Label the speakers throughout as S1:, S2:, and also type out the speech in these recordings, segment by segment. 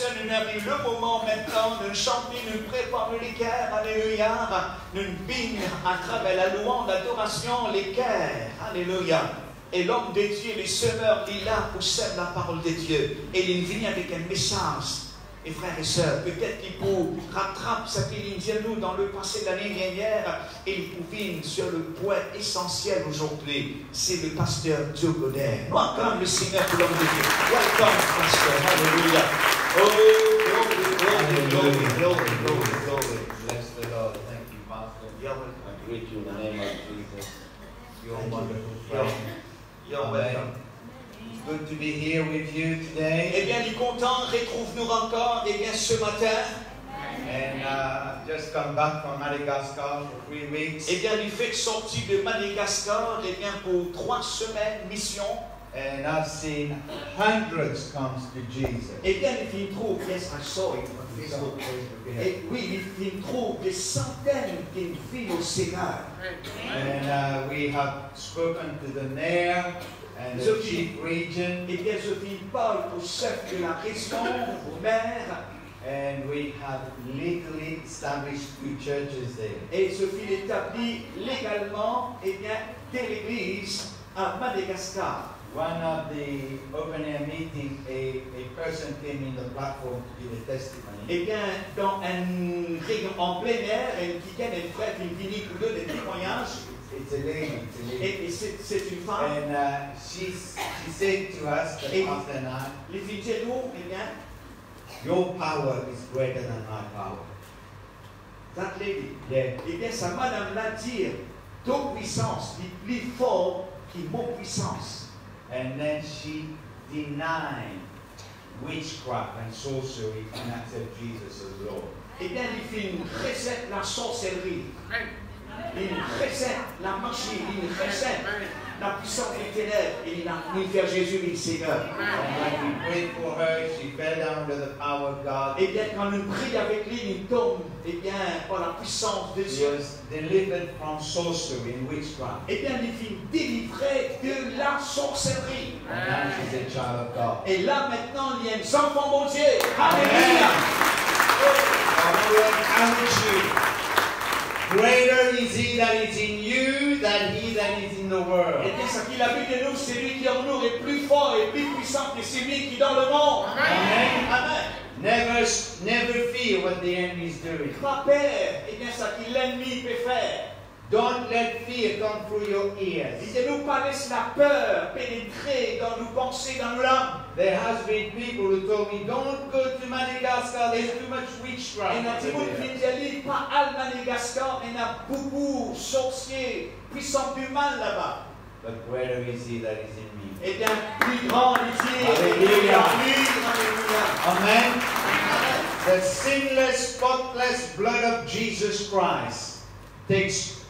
S1: sœurs, nous arrive le moment maintenant de chanter, nous préparer les cœurs, alléluia, nous bing à travers la louange, l'adoration, les cœurs, alléluia. Et l'homme de Dieu, le semeur, il est là pour semer la parole de Dieu. Et il vient avec un message. Et frères et sœurs, peut-être qu'il peut rattraper ce qu'il dit à nous dans le passé de l'année dernière et il pouvait sur le point essentiel aujourd'hui. C'est le pasteur Joe Goddard. Nous acclamons le Seigneur pour l'homme de Dieu. Welcome, pasteur. Alléluia. Oh, glory, glory, glory, glory, glory.
S2: Bless the Lord. Thank you, Pastor. I greet you in the name of Jesus. You're wonderful friend.
S1: You're welcome.
S2: It's good to be here with you today.
S1: Eh bien, il est content, retrouve-nous encore, eh bien, ce matin.
S2: And I've just come back from Madagascar for 3 weeks.
S1: Eh bien, il fait sortie de Madagascar, eh bien, pour 3 semaines, mission.
S2: And I've seen hundreds come to Jesus.
S1: Eh bien, il trouve, yes, I saw it on Facebook. Et oui, il trouve des centaines qui vivent au Seigneur.
S2: And we have spoken to the mayor and the chief region.
S1: Eh bien, je parle au chef de la région, au maire.
S2: And we have legally established 2 churches there.
S1: Et ce fut établi légalement, eh bien, de l'église à Madagascar.
S2: One of the open air meetings, a person came in the platform to give a testimony.
S1: Eh bien, dans un réunion en plein air, qui gagne un frère qui vient pour donner des témoignages.
S2: It's a lady.
S1: Et c'est une femme.
S2: And she said to us, the pastor and I,
S1: Les filles nous, eh bien,
S2: your power is greater than my power.
S1: that lady.
S2: Yeah.
S1: Eh bien, sa madame l'a dit, ton puissance est plus forte que mon puissance.
S2: And then she denied witchcraft and sorcery and accepted Jesus as Lord.
S1: Eh bien, il fait une recette la sorcellerie. Il recette la magie, il recette la puissance des ténèbres. Et il a mis vers Jésus le Seigneur.
S2: And when we prayed for her, she fell down under the power of God.
S1: Eh bien, quand nous prions avec lui, il tombe, eh bien, par la puissance de
S2: She
S1: Dieu.
S2: was delivered from sorcery and witchcraft.
S1: Eh bien, il fut délivré de la sorcellerie.
S2: And now she's a child of God.
S1: Et là, maintenant, il y a un enfant bon Dieu. Alléluia.
S2: I want to encourage you. Greater is he that is in you than he that is in the world.
S1: Eh bien, ce qu'il a vu de nous, c'est lui qui en nous est plus fort et plus puissant que celui qui est dans le monde.
S2: Amen.
S1: Amen.
S2: Never fear what the enemy is doing.
S1: Pas peur, eh bien, ce que l'ennemi peut faire.
S2: Don't let fear come through your ears.
S1: Dites-nous pas laisse la peur pénétrer dans nos pensées, dans nos langues.
S2: There has been people who told me, don't go to Madagascar, there's too much witchcraft.
S1: Et il y a des gens qui disent, pas à Madagascar, il y a beaucoup de sorciers, puissants du mal là-bas.
S2: But greater is he that is in me.
S1: Eh bien, plus grand est il.
S2: Alléluia.
S1: Alléluia.
S2: Amen. The sinless, spotless blood of Jesus Christ takes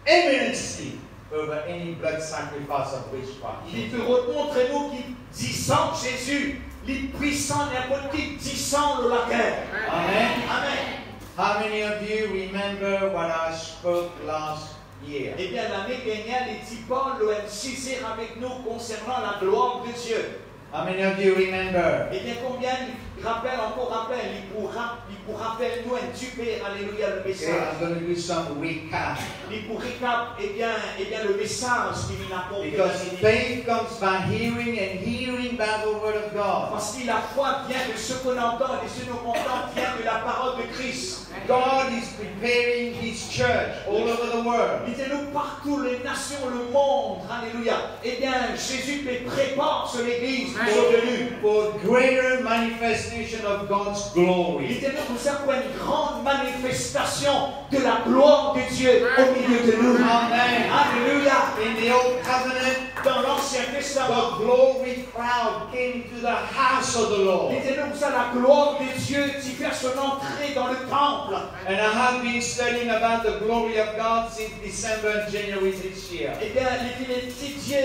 S2: eminency over any blood sacrifice of witchcraft.
S1: Il peut remontrer nous qui disant Jésus, les puissants n'importe qui disant le latin.
S2: Amen.
S1: Amen.
S2: How many of you remember what I spoke last year?
S1: Eh bien, l'année dernière, les dit Paul, l'OM6 avec nous concernant la gloire de Dieu.
S2: How many of you remember?
S1: Eh bien, combien il rappelle, il pour rappelle nous un super, alléluia, le
S2: Okay,
S1: message.
S2: I'm going to do some recap.
S1: Il pour récap, eh bien, le message qu'il nous apporte.
S2: Because faith comes by hearing and hearing by the word of God.
S1: Parce que la foi vient de ce qu'on entend et ce que nous entendons vient de la parole de Christ.
S2: God is preparing His church all over the world.
S1: Dites-nous partout, les nations, le monde, alléluia. Eh bien, Jésus prépare sur l'église pour venue.
S2: For greater manifestation of God's glory.
S1: Dites-nous pour ça pour une grande manifestation de la gloire de Dieu au milieu de nous.
S2: Amen.
S1: Alléluia.
S2: In the Old Covenant,
S1: Dans l'Ancien Testament,
S2: the glory cloud came into the house of the Lord.
S1: dites-nous pour ça la gloire de Dieu qui fait son entrée dans le temple.
S2: And I have been studying about the glory of God since December and January this year.
S1: Eh bien, il est étudié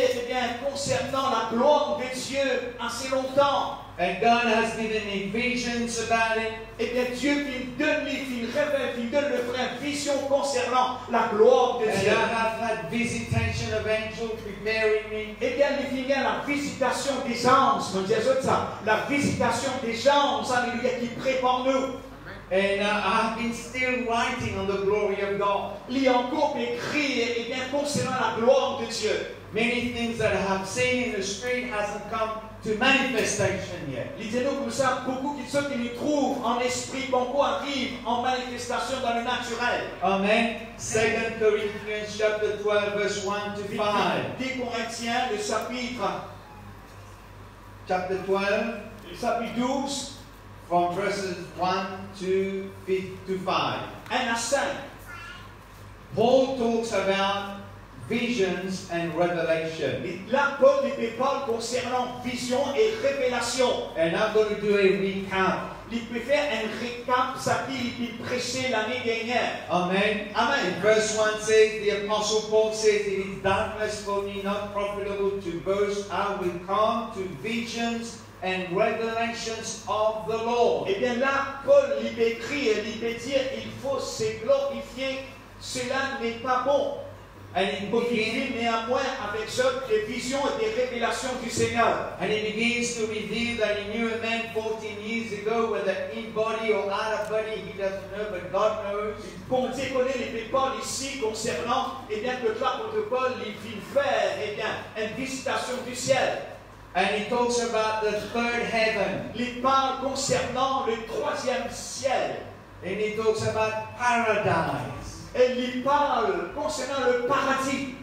S1: concernant la gloire de Dieu assez longtemps.
S2: And God has given me visions about it.
S1: Eh bien, Dieu il donne le vrai vision concernant la gloire de
S2: And
S1: Dieu.
S2: I have had visitation of angels preparing me?
S1: Eh bien, il vient la visitation des anges, mon Dieu, ça. La visitation des anges, alléluia, qui prient pour nous.
S2: And I've been still writing on the glory of God.
S1: Il y a encore écrit, eh bien, concernant la gloire de Dieu.
S2: Many things that I have seen in the street hasn't come to manifestation yet.
S1: Lisez-nous comme ça, beaucoup de ceux qui nous trouvent en esprit, beaucoup arrivent en manifestation dans le naturel.
S2: Amen. 2 Corinthians chapter 12, verse 1 to 5.
S1: 10 Corinthiens, le chapitre
S2: Chapter 12,
S1: le chapitre 12,
S2: from verses 1 to 5.
S1: 1 à 5.
S2: Paul talks about visions and revelation.
S1: Et là, Paul parle concernant vision et révélation.
S2: And I'm going to do a recap.
S1: Il peut faire un récap, ça qu'il prêchait l'année dernière.
S2: Amen.
S1: Amen.
S2: Verse 1 says, the Apostle Paul says, it is doubtless for me not profitable to boast. I will come to visions and revelations of the Lord.
S1: Et bien là, Paul il écrit et il peut dire, il faut se glorifier. Cela n'est pas bon.
S2: And he
S1: Il faut
S2: begins,
S1: vivre néanmoins avec eux des visions et des révélations du Seigneur.
S2: and he begins to reveal that he knew a man 14 years ago, whether in body or out of body, he doesn't know, but God knows.
S1: Bon Dieu connaît les Paul ici concernant, eh bien que l'apôtre Paul il vient faire, eh bien, une visitation du ciel.
S2: And he talks about the third heaven.
S1: Il parle concernant le troisième ciel.
S2: And he talks about paradise.
S1: Et il parle concernant le paradis.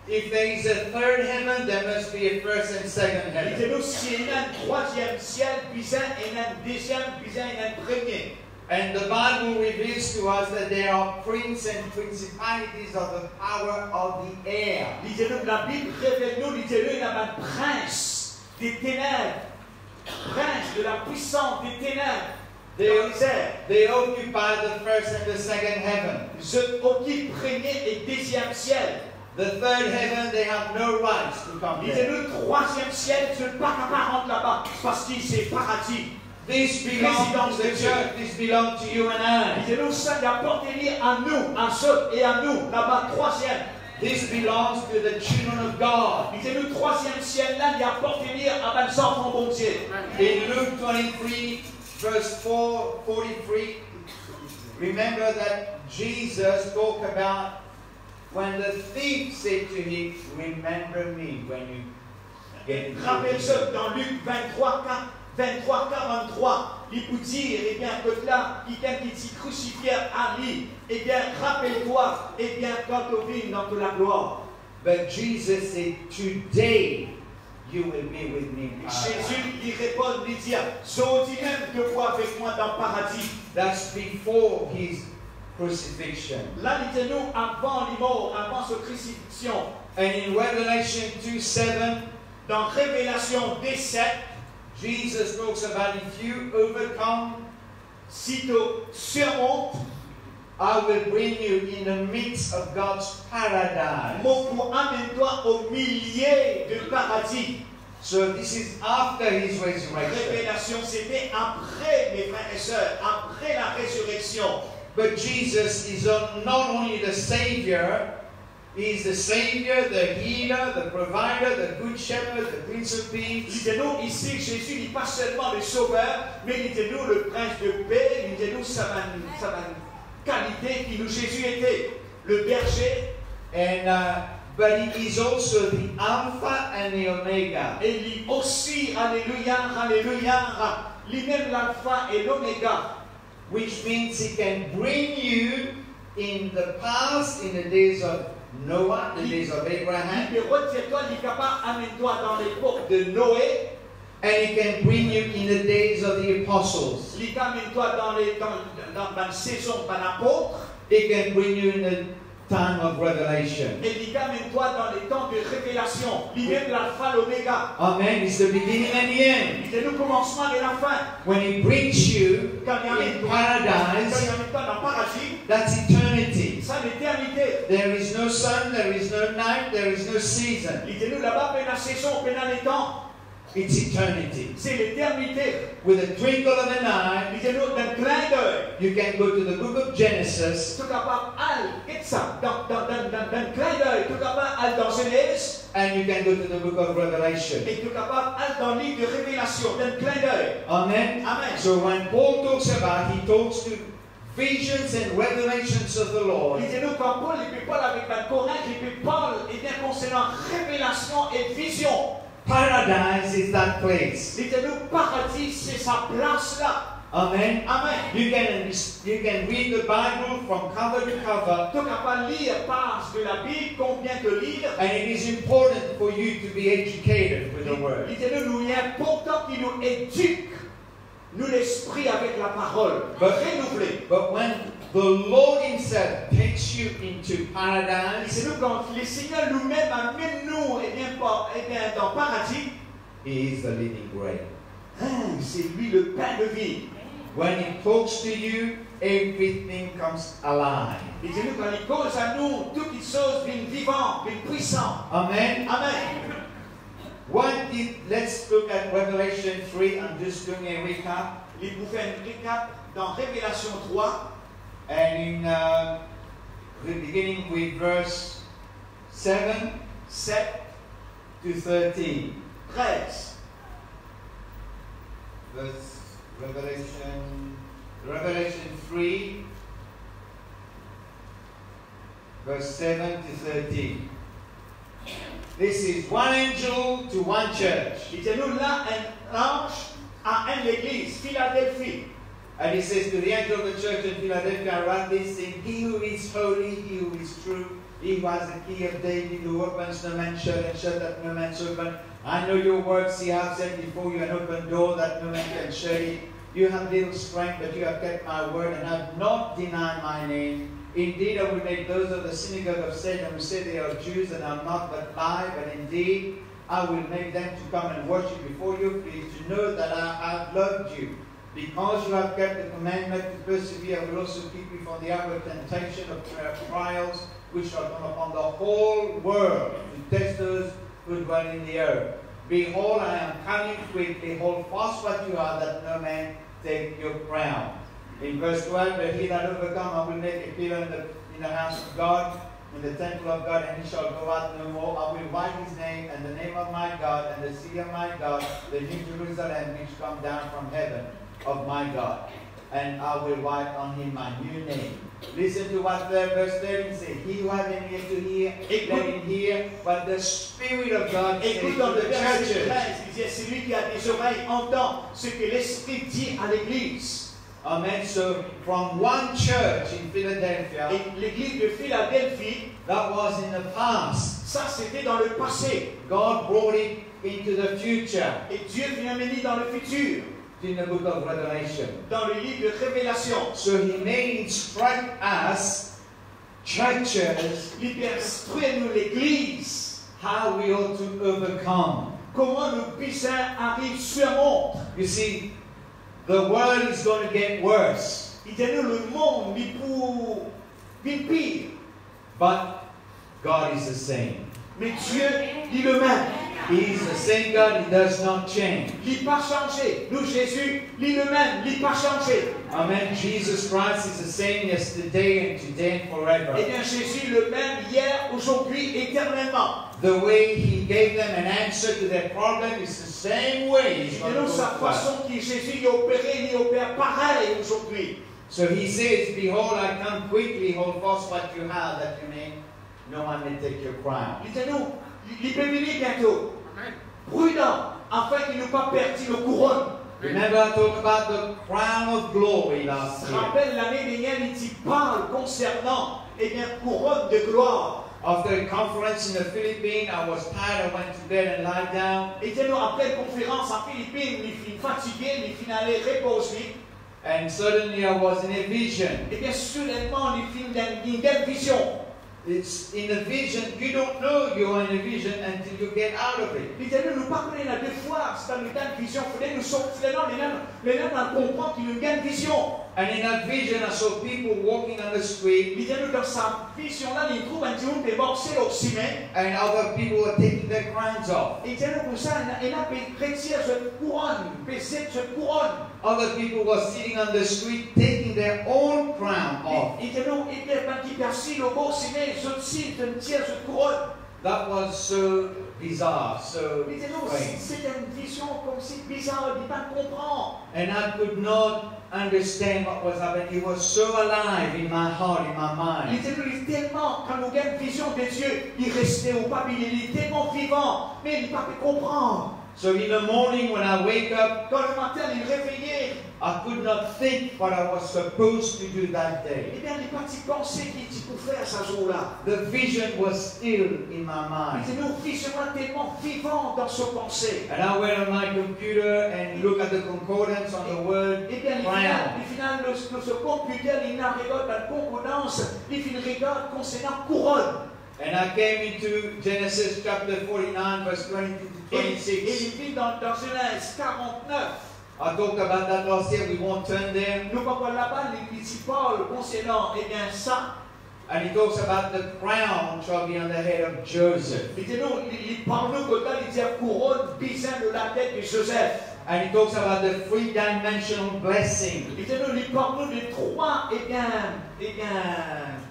S2: If there is a third heaven, there must be a first and second
S1: Il
S2: heaven.
S1: dit nous, s'il y a un troisième ciel, puis un deuxième, puis un premier.
S2: And the Bible reveals to us that there are princes and principalities of the power of the air.
S1: Lisez-nous, la Bible révèle nous, lisez-nous, il y a un prince des ténèbres, prince de la puissance des ténèbres.
S2: They occupy the first and the second heaven.
S1: Je occupe premier et deuxième ciel.
S2: The third heaven, they have no rights to come there.
S1: Lisez-nous, troisième ciel, je ne peux pas rentrer là-bas parce que c'est paradis.
S2: This belongs to the church. This belongs to you and I.
S1: Lisez-nous, ça appartenait à nous, à ceux et à nous, là-bas, troisième.
S2: This belongs to the children of God.
S1: Lisez-nous, troisième ciel, là, il appartenait à mes enfants, bon Dieu.
S2: In Luke 23, verse 43, remember that Jesus talked about when the thief said to him, remember me when you get into
S1: Rappelez-vous dans Luc 23, il vous dire, eh bien, que là, quelqu'un qui s'y crucifié à lui, eh bien, rappelle-toi, eh bien, quand tu vis dans la gloire.
S2: But Jesus said, today you will be with me in paradise.
S1: Jésus lui répond, lui dit, aujourd'hui même te vois avec moi dans le paradis.
S2: That's before his crucifixion.
S1: Là, lisez-nous, avant les morts, avant sa crucifixion.
S2: And in Revelation 2:7,
S1: dans Révélation 2:7,
S2: Jesus talks about if you overcome,
S1: si tu surmontes,
S2: I will bring you in the midst of God's paradise.
S1: pour amène-toi au milieu du paradis.
S2: So this is after his resurrection.
S1: Révélation, c'était après, mes frères et sœurs, après la résurrection.
S2: But Jesus is not only the Savior, he is the Savior, the healer, the provider, the good shepherd, the Prince of Peace.
S1: Lisez-nous ici, Jésus n'est pas seulement le sauveur, mais lisez-nous le prince de paix, lisez-nous sa qualité qui nous Jésus était, le berger.
S2: And but he is also the Alpha and the Omega.
S1: Et lui aussi, alléluia, alléluia, lui-même l'alpha et l'oméga.
S2: Which means he can bring you in the past, in the days of Noah, the days of Abraham.
S1: Il peut retirer-toi, il est capable d'amener-toi dans l'époque de Noé.
S2: And he can bring you in the days of the apostles.
S1: Il peut amener-toi dans la saison par l'apôtre.
S2: He can bring you in the time of revelation.
S1: Et il peut amener-toi dans les temps de révélation. Lui-même l'alpha, l'oméga.
S2: Amen. It's the beginning and the end.
S1: C'est le commencement et la fin.
S2: When he brings you
S1: Quand il amène
S2: in
S1: toi
S2: paradise,
S1: dans le paradis,
S2: that's eternity.
S1: ça l'éternité.
S2: There is no sun, there is no night, there is no season.
S1: Lisez-nous là-bas, peine la saison, peine les temps.
S2: it's eternity.
S1: c'est l'éternité.
S2: With a twinkle of an eye,
S1: Lisez-nous d'un clin d'œil.
S2: you can go to the book of Genesis
S1: Tu es capable d'aller, ça, d'un clin d'œil, tu es capable d'aller dans Genèse,
S2: and you can go to the book of Revelation.
S1: et tu es capable d'aller dans le livre de Révélation, d'un clin d'œil.
S2: Amen.
S1: Amen.
S2: So when Paul talks about, he talks to visions and revelations of the Lord.
S1: Lisez-nous quand Paul, il peut parler avec un Corinthe, il peut parler, et bien concernant révélation et vision.
S2: Paradise is that place.
S1: Lisez-nous, paradis, c'est sa place là.
S2: Amen.
S1: Amen.
S2: You can read the Bible from cover to cover,
S1: Tu es capable de lire page de la Bible, combien de lire.
S2: and it is important for you to be educated with the Word.
S1: Lisez-nous, il est important qu'il nous éduque, nous l'esprit avec la parole, renouvelée.
S2: But when the Lord Himself takes you into paradise,
S1: Lisez-nous, quand le Seigneur nous-mêmes amène nous, et bien dans le paradis,
S2: He is the living bread.
S1: C'est lui le pain de vie.
S2: When He talks to you, everything comes alive.
S1: Lisez-nous, quand il cause à nous, toutes les choses viennent vivantes, viennent puissantes.
S2: Amen.
S1: Amen.
S2: Let's look at Revelation 3. I'm just doing a recap.
S1: Il vous fait un récap dans Révélation 3.
S2: And in beginning with verse 7 to 13.
S1: 13.
S2: Revelation 3, verse 7 to 13. This is one angel to one church.
S1: Lisez-nous là, un ange à une église, Philadelphie.
S2: And he says to the angel of the church in Philadelphia, I write this thing, he who is holy, he who is true, he who has the key of David, who opens no man shut, and shut that no man open. I know your works, see, I have set before you an open door that no man can shut it. You have little strength, but you have kept my word and have not denied my name. Indeed, I will make those of the synagogue of Satan who say they are Jews and are not but lie, but indeed I will make them to come and worship before your feet, to know that I have loved you. Because you have kept the commandment to persevere, I will also keep you from the outward temptation of trials which are come upon the whole world to test those who dwell in the earth. Behold, I am coming quickly. Hold fast what you are, that no man take your crown. In verse 12, but he that overcome, I will make a pillar in the house of God, in the temple of God, and he shall go out no more. I will write his name and the name of my God, and the city of my God, the new Jerusalem, which come down from heaven of my God. And I will write on him my new name. Listen to what verse 13 says. He who has an ear to hear, let him hear what the Spirit of God says to
S1: Écoute dans le
S2: the
S1: verset
S2: churches.
S1: 13, il disait, celui qui a des oreilles entend ce que l'Esprit dit à l'Église.
S2: Amen. So from one church in Philadelphia,
S1: Et l'Église de Philadelphie,
S2: that was in the past.
S1: ça c'était dans le passé.
S2: God brought it into the future
S1: Et Dieu vient mener dans le futur,
S2: in the book of Revelation.
S1: dans le livre de Révélation.
S2: So He may instruct us, churches,
S1: Il peut instruire nous l'Église,
S2: how we ought to overcome.
S1: comment le puissant arrive sur le monde.
S2: You see, the world is going to get worse,
S1: Il dit nous, le monde vit pire.
S2: but God is the same.
S1: Mais Dieu dit le même.
S2: He is the same God, He does not change.
S1: Il n'a pas changé. Nous, Jésus, il le même. Il n'a pas changé.
S2: Amen. Jesus Christ is the same yesterday and today and forever.
S1: Eh bien, Jésus le même hier, aujourd'hui, éternellement.
S2: The way He gave them an answer to their problem is the same way He's
S1: Et
S2: going to
S1: nous,
S2: do
S1: sa
S2: it.
S1: façon que Jésus y opérait, il opère pareil aujourd'hui.
S2: So He says, behold, I come quickly, hold fast what you have, that you may, no one may take your crown.
S1: Il dit nous, il peut venir bientôt. Prudent, afin qu'il n'ait pas perdu le couronne.
S2: Remember I talked about the crown of glory last
S1: Je
S2: year.
S1: rappelle l'année dernière, il parle concernant, eh bien, couronne de gloire.
S2: After a conference in the Philippines, I was tired, I went to bed and lied down.
S1: Et dit nous, après une conférence en Philippines, il finit fatigué, il finit aller reposer.
S2: And suddenly I was in a vision.
S1: Eh bien, soudainement, il finit une vision.
S2: it's in a vision, you don't know you're in a vision until you get out of it.
S1: Il dit, nous pas connaître la deux fois, c'est dans une vision. Il faut nous sortir là, les gens comprennent qu'il y a une grande vision.
S2: And in that vision, I saw people walking on the street.
S1: Il dit, dans sa vision-là, il trouve un petit monde qui est morcé au ciment.
S2: And other people were taking their crowns off.
S1: Il dit, comme ça, il a chrétien cette couronne, baissé cette couronne.
S2: Other people were sitting on the street taking their own crown off.
S1: Il dit, non, il y a un qui percille au beau ciment, je tire cette couronne.
S2: That was so bizarre, so
S1: Il dit, non,
S2: strange.
S1: c'est une vision comme si bizarre, il ne pas comprendre.
S2: And I could not understand what was happening. It was so alive in my heart, in my
S1: Il
S2: mind.
S1: était lui tellement, quand nous avons une vision de Dieu, il restait au papier, il est tellement vivant, mais il ne pas comprendre.
S2: So in the morning when I wake up,
S1: Quand le matin, il est réveillé,
S2: I could not think what I was supposed to do that day.
S1: eh bien, il n'est pas pensé qu'il pouvait faire ce jour-là.
S2: The vision was still in my
S1: Il
S2: mind.
S1: était nous, vision tellement vivant dans son pensée.
S2: And I went on my computer and looked at the concordance on the word
S1: Eh bien,
S2: crown.
S1: il final, ce computer, il n'a regarde la concordance, il regarde concernant couronne.
S2: And I came into Genesis chapter 49, verse 20 to
S1: Et
S2: 26.
S1: il vit dans Genèse 49.
S2: I talked about that last year. We won't turn there.
S1: Nous voyons là-bas, il dit Paul concernant, eh bien, ça.
S2: And he talks about the crown shall be on the head of Joseph.
S1: Il dit non, il parle nous quand il dit couronne, bisin de la tête de Joseph.
S2: And he talks about the three-dimensional blessing.
S1: Il dit non, il parle nous de trois,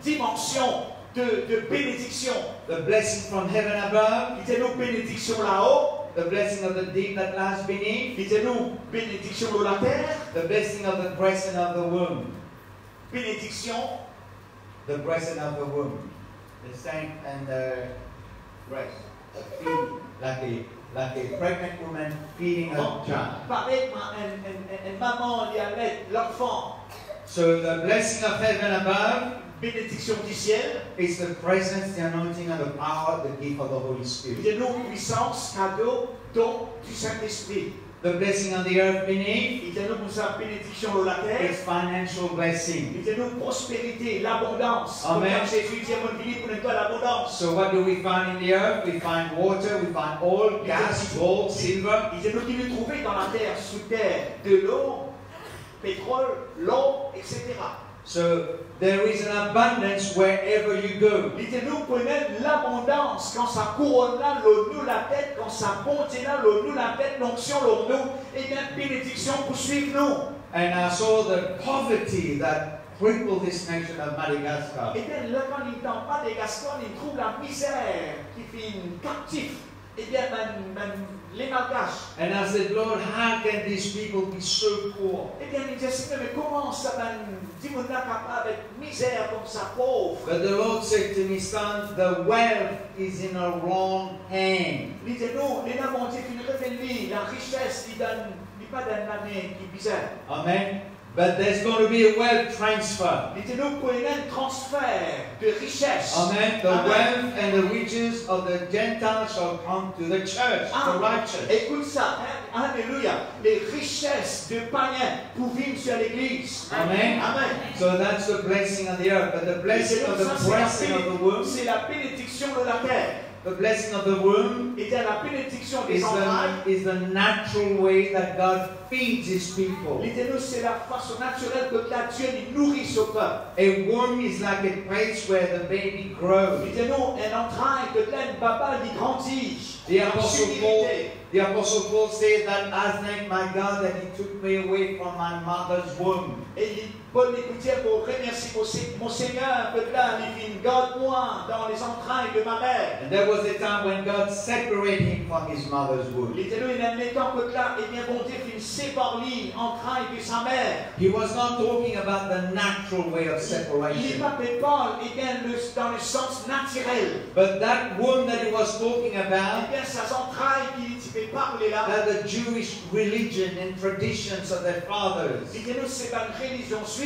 S1: dimensions de bénédiction.
S2: The blessing from heaven above,
S1: Il dit non, bénédiction là-haut.
S2: the blessing of the deep that lies beneath,
S1: Il dit non, bénédiction de la terre.
S2: the blessing of the breast and of the womb.
S1: Bénédiction,
S2: The breast and of the womb. The saint and the breast. Like a pregnant woman feeding a child.
S1: pareil, une maman qui allait l'enfant.
S2: So the blessing of heaven above
S1: Bénédiction du ciel.
S2: is the presence, the anointing, and the power, the gift of the Holy
S1: Il
S2: Spirit.
S1: dit non, puissance, cadeau, don du Saint-Esprit.
S2: The blessing on the earth beneath
S1: Il dit non, pour sa bénédiction de la terre.
S2: is financial blessing.
S1: Il dit nous prospérité, l'abondance.
S2: Amen.
S1: Comme Jésus dit, mon fils, pour nous l'abondance.
S2: So what do we find in the earth? We find water, we find oil, gas, gold, silver.
S1: Il dit nous qui nous trouvons dans la terre, sous terre, de l'eau, pétrole, l'eau, etc.
S2: So there is an abundance wherever you go.
S1: Il dit nous prenons l'abondance quand ça couronne là, l'eau nous la tête, quand ça monte là, l'eau nous la tête, l'onction l'eau nous, et bien bénédiction poursuivre nous.
S2: And I saw the poverty that crippled this nation of Madagascar.
S1: Et bien là quand il n'entend pas des Gascons, il trouve la misère qui fait captif. Et bien même les malgaches.
S2: And I said, Lord, how can these people be so poor?
S1: Eh bien, il dit, mais comment ça va dire qu'on est capable avec misère comme ça, pauvre?
S2: But the Lord said to me, son, the wealth is in a wrong hand.
S1: Il dit, non, les nains vont dire qu'il révèle la richesse, il n'est pas d'un année qui est bizarre.
S2: Amen. But there's going to be a wealth transfer.
S1: Il dit, nous prenons un transfert de richesse.
S2: Amen. The
S1: Amen.
S2: wealth and the riches of the Gentiles shall come to the church, the righteous.
S1: Écoute ça, hein? Alléluia. Les richesses de païens pour vivre sur l'église.
S2: Amen.
S1: Amen.
S2: So that's the blessing on the earth. But the blessing of the blessing of the womb,
S1: C'est la bénédiction de la terre.
S2: the blessing of the womb
S1: Et la bénédiction des entrailles.
S2: is the natural way that God feeds His people.
S1: L'idée, c'est la façon naturelle que Dieu nourrit son peuple.
S2: A womb is like a place where the baby grows.
S1: L'idée, un entraille que l'aide papa il grandit.
S2: The Apostle Paul said that I thank my God that He took me away from my mother's womb.
S1: Et Paul écoutait pour remercier mon Seigneur que là, il garde-moi dans les entrailles de ma mère.
S2: And there was a time when God separated him from his mother's womb.
S1: L'idée, il a un temps que là, et bien bon Dieu, il sépare lui entrailles de sa mère.
S2: He was not talking about the natural way of
S1: Il
S2: separation.
S1: n'est pas Paul, et bien dans le sens naturel.
S2: But that womb that he was talking
S1: Et
S2: about,
S1: bien ces entrailles qui fait parler là.
S2: that the Jewish religion and traditions of their fathers.
S1: L'idée, c'est pas une religion juive.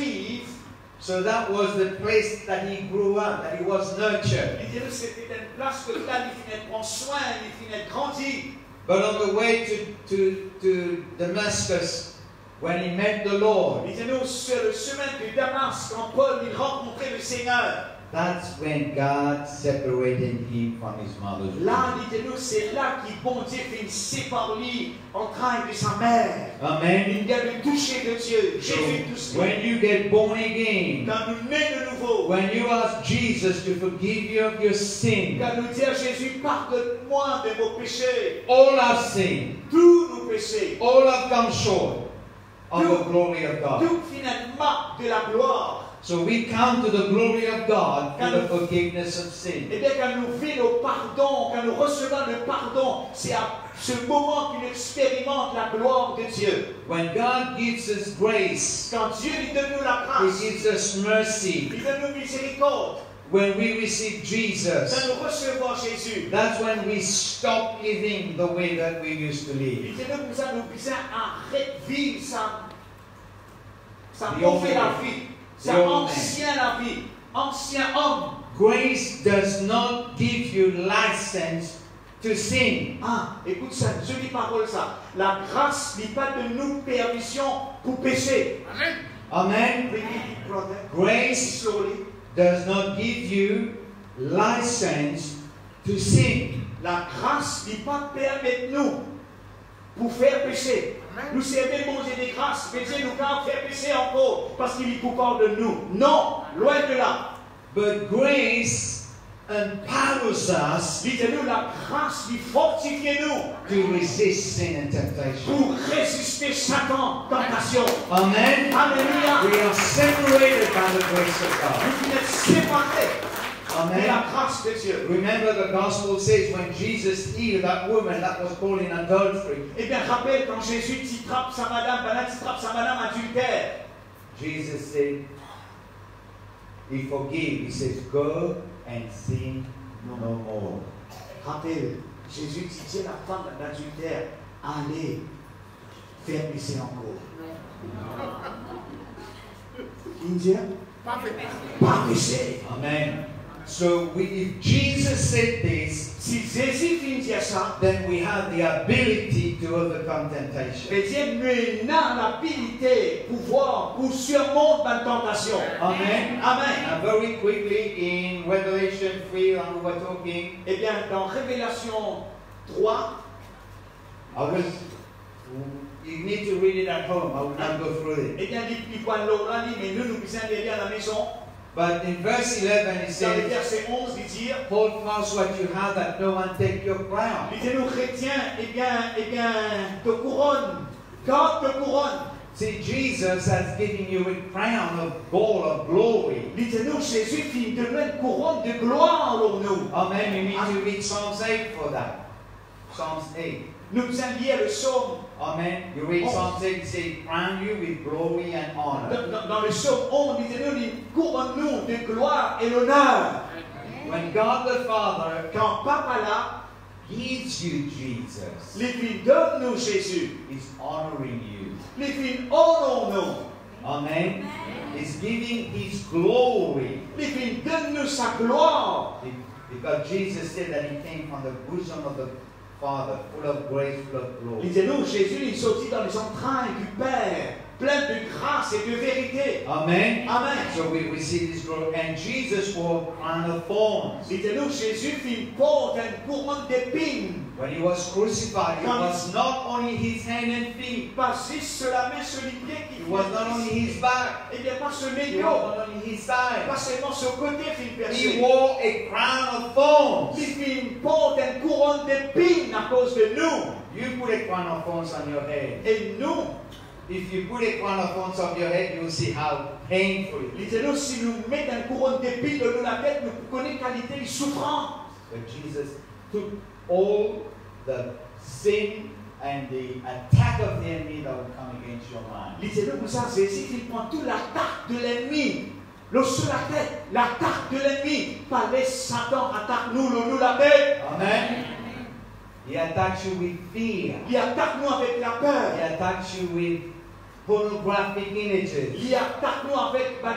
S2: So that was the place that he grew up, that he was nurtured.
S1: L'idée, c'était une place que là, il finit de prendre soin, il finit de grandir.
S2: But on the way to Damascus, when he met the Lord,
S1: L'idée, sur le chemin de Damas, quand Paul il rencontrait le Seigneur.
S2: that's when God separated him from his mother's womb.
S1: Là, dites-nous, c'est là que bon Dieu fait une séparation entre un et sa mère.
S2: Amen.
S1: Il y a le toucher de Dieu.
S2: So,
S1: Jésus touche.
S2: when you get born again,
S1: Quand nous naissons de nouveau,
S2: when you ask Jesus to forgive you of your sin,
S1: quand nous disons Jésus, pardonne-moi de vos péchés,
S2: all have sinned,
S1: tous nos péchés,
S2: all have come short of the glory of God.
S1: tout finalement de la gloire.
S2: So we come to the glory of God for the forgiveness of sin.
S1: Et bien, quand nous vivons le pardon, quand nous recevons le pardon, c'est à ce moment qu'il expérimente la gloire de Dieu.
S2: When God gives us grace,
S1: Quand Dieu lui donne nous la
S2: He
S1: grâce,
S2: gives us mercy.
S1: il donne nous miséricorde.
S2: When we receive Jesus,
S1: Quand nous recevons Jésus,
S2: that's when we stop living the way that we used to live.
S1: il dit nous ça nous besoin arrêter de vivre ça
S2: The
S1: on
S2: old
S1: fait la
S2: man.
S1: vie,
S2: The
S1: ça
S2: old man.
S1: ancien la vie, ancien homme.
S2: Grace does not give you license to sin.
S1: Ah, écoute ça, jolie parole ça. La grâce n'est pas de nous permission pour pécher.
S2: Amen.
S1: Repeat, brother.
S2: Grace
S1: Slowly.
S2: does not give you license to sin.
S1: La grâce n'est pas permettre nous pour faire pécher. Nous servons bon Dieu des grâces, mais Dieu nous garde faire pécher encore parce qu'il est coupable de nous. Non, loin de là.
S2: But grace empowers us
S1: Dites-nous, la grâce lui fortifie nous
S2: to resist sin and temptation.
S1: pour résister Satan, tentation.
S2: Amen.
S1: Alléluia.
S2: We are separated by the grace of God.
S1: Vous êtes séparés de la
S2: Amen.
S1: grâce de Dieu.
S2: Remember, the gospel says when Jesus healed that woman that was caught in adultery,
S1: Eh bien, rappelle quand Jésus trappe sa madame, trappe sa madame adultère.
S2: Jesus said, He forgave. He says, go and sin no more.
S1: Rappelle, Jésus dit à la femme d'adultère, allez faire pécher encore. Indien, pas pécher.
S2: Amen. So if Jesus said this,
S1: Si Jésus vient dire ça,
S2: then we have the ability to overcome temptation.
S1: mais Dieu maintenant l'habilité, pouvoir pour surmonter la tentation.
S2: Amen.
S1: Amen.
S2: And very quickly in Revelation 3, and we were talking,
S1: Eh bien, dans Révélation 3,
S2: you need to read it at home. I will not go through it.
S1: eh bien, il voit l'Oran, mais nous, nous puissions aller à la maison.
S2: But in verse 11, it
S1: Dans le
S2: says,
S1: verset 11, il dit,
S2: hold fast what you have, that no one take your crown.
S1: dites-nous chrétiens, eh bien, te couronne, garde te couronne.
S2: See, Jesus has given you a crown of gold, of glory.
S1: Dites-nous, Jésus fit de nous une couronne de gloire pour nous.
S2: Amen. You need to read Psalms 8 for that. Psalms 8.
S1: Nous allons lire le psaume.
S2: Amen. You read Psalms 8, it says, crown you with glory and honor.
S1: Dans le psaume 11, dites-nous, il couronne-nous de gloire et l'honneur.
S2: When God the Father
S1: Quand Papa là,
S2: gives you Jesus,
S1: les filles donne-nous Jésus.
S2: He's honoring you.
S1: Les filles honorent-nous.
S2: Amen. He's giving His glory.
S1: Les filles donne-nous sa gloire.
S2: Because Jesus said that He came from the bosom of the Father, full of grace, full of glory.
S1: Dites-nous, Jésus il sortit dans les entrailles du Père, plein de grâce et de vérité.
S2: Amen.
S1: Amen.
S2: So we see this glory. And Jesus wore a crown of thorns.
S1: Dites-nous, Jésus fit une porte, une couronne d'épines.
S2: When He was crucified, it was not only His hand and feet.
S1: Pas juste sur la main, sur les pieds qui
S2: It was not only His back.
S1: et bien pas sur les
S2: It was
S1: dos.
S2: not only His side.
S1: Pas seulement sur le côté, fit une
S2: He
S1: personne.
S2: wore a crown of thorns.
S1: Il fit une porte, une couronne d'épines à cause de nous.
S2: You put a crown of thorns on your head.
S1: Et nous,
S2: If you put a crown of thorns on your head, you will see how painful it is.
S1: dites-nous, si nous mettons une couronne d'épines de la tête, nous connaissons la qualité du souffrant.
S2: But Jesus took all the sin and the attack of the enemy that will come against your mind.
S1: Dites-nous pour ça, Jésus, il prend toute l'attaque de l'ennemi. Le sur la tête, l'attaque de l'ennemi. Pas laisse Satan attaque nous la tête.
S2: Amen. He attacks you with fear.
S1: Il attaque nous avec la peur.
S2: He attacks you with pornographic images.
S1: Lia takno avec ban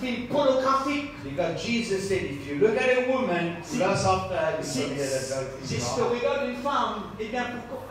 S1: film pornographique.
S2: Because Jesus said, if you look at a woman, lust after her, you commit adultery.
S1: Si tu regardes une femme, eh bien pour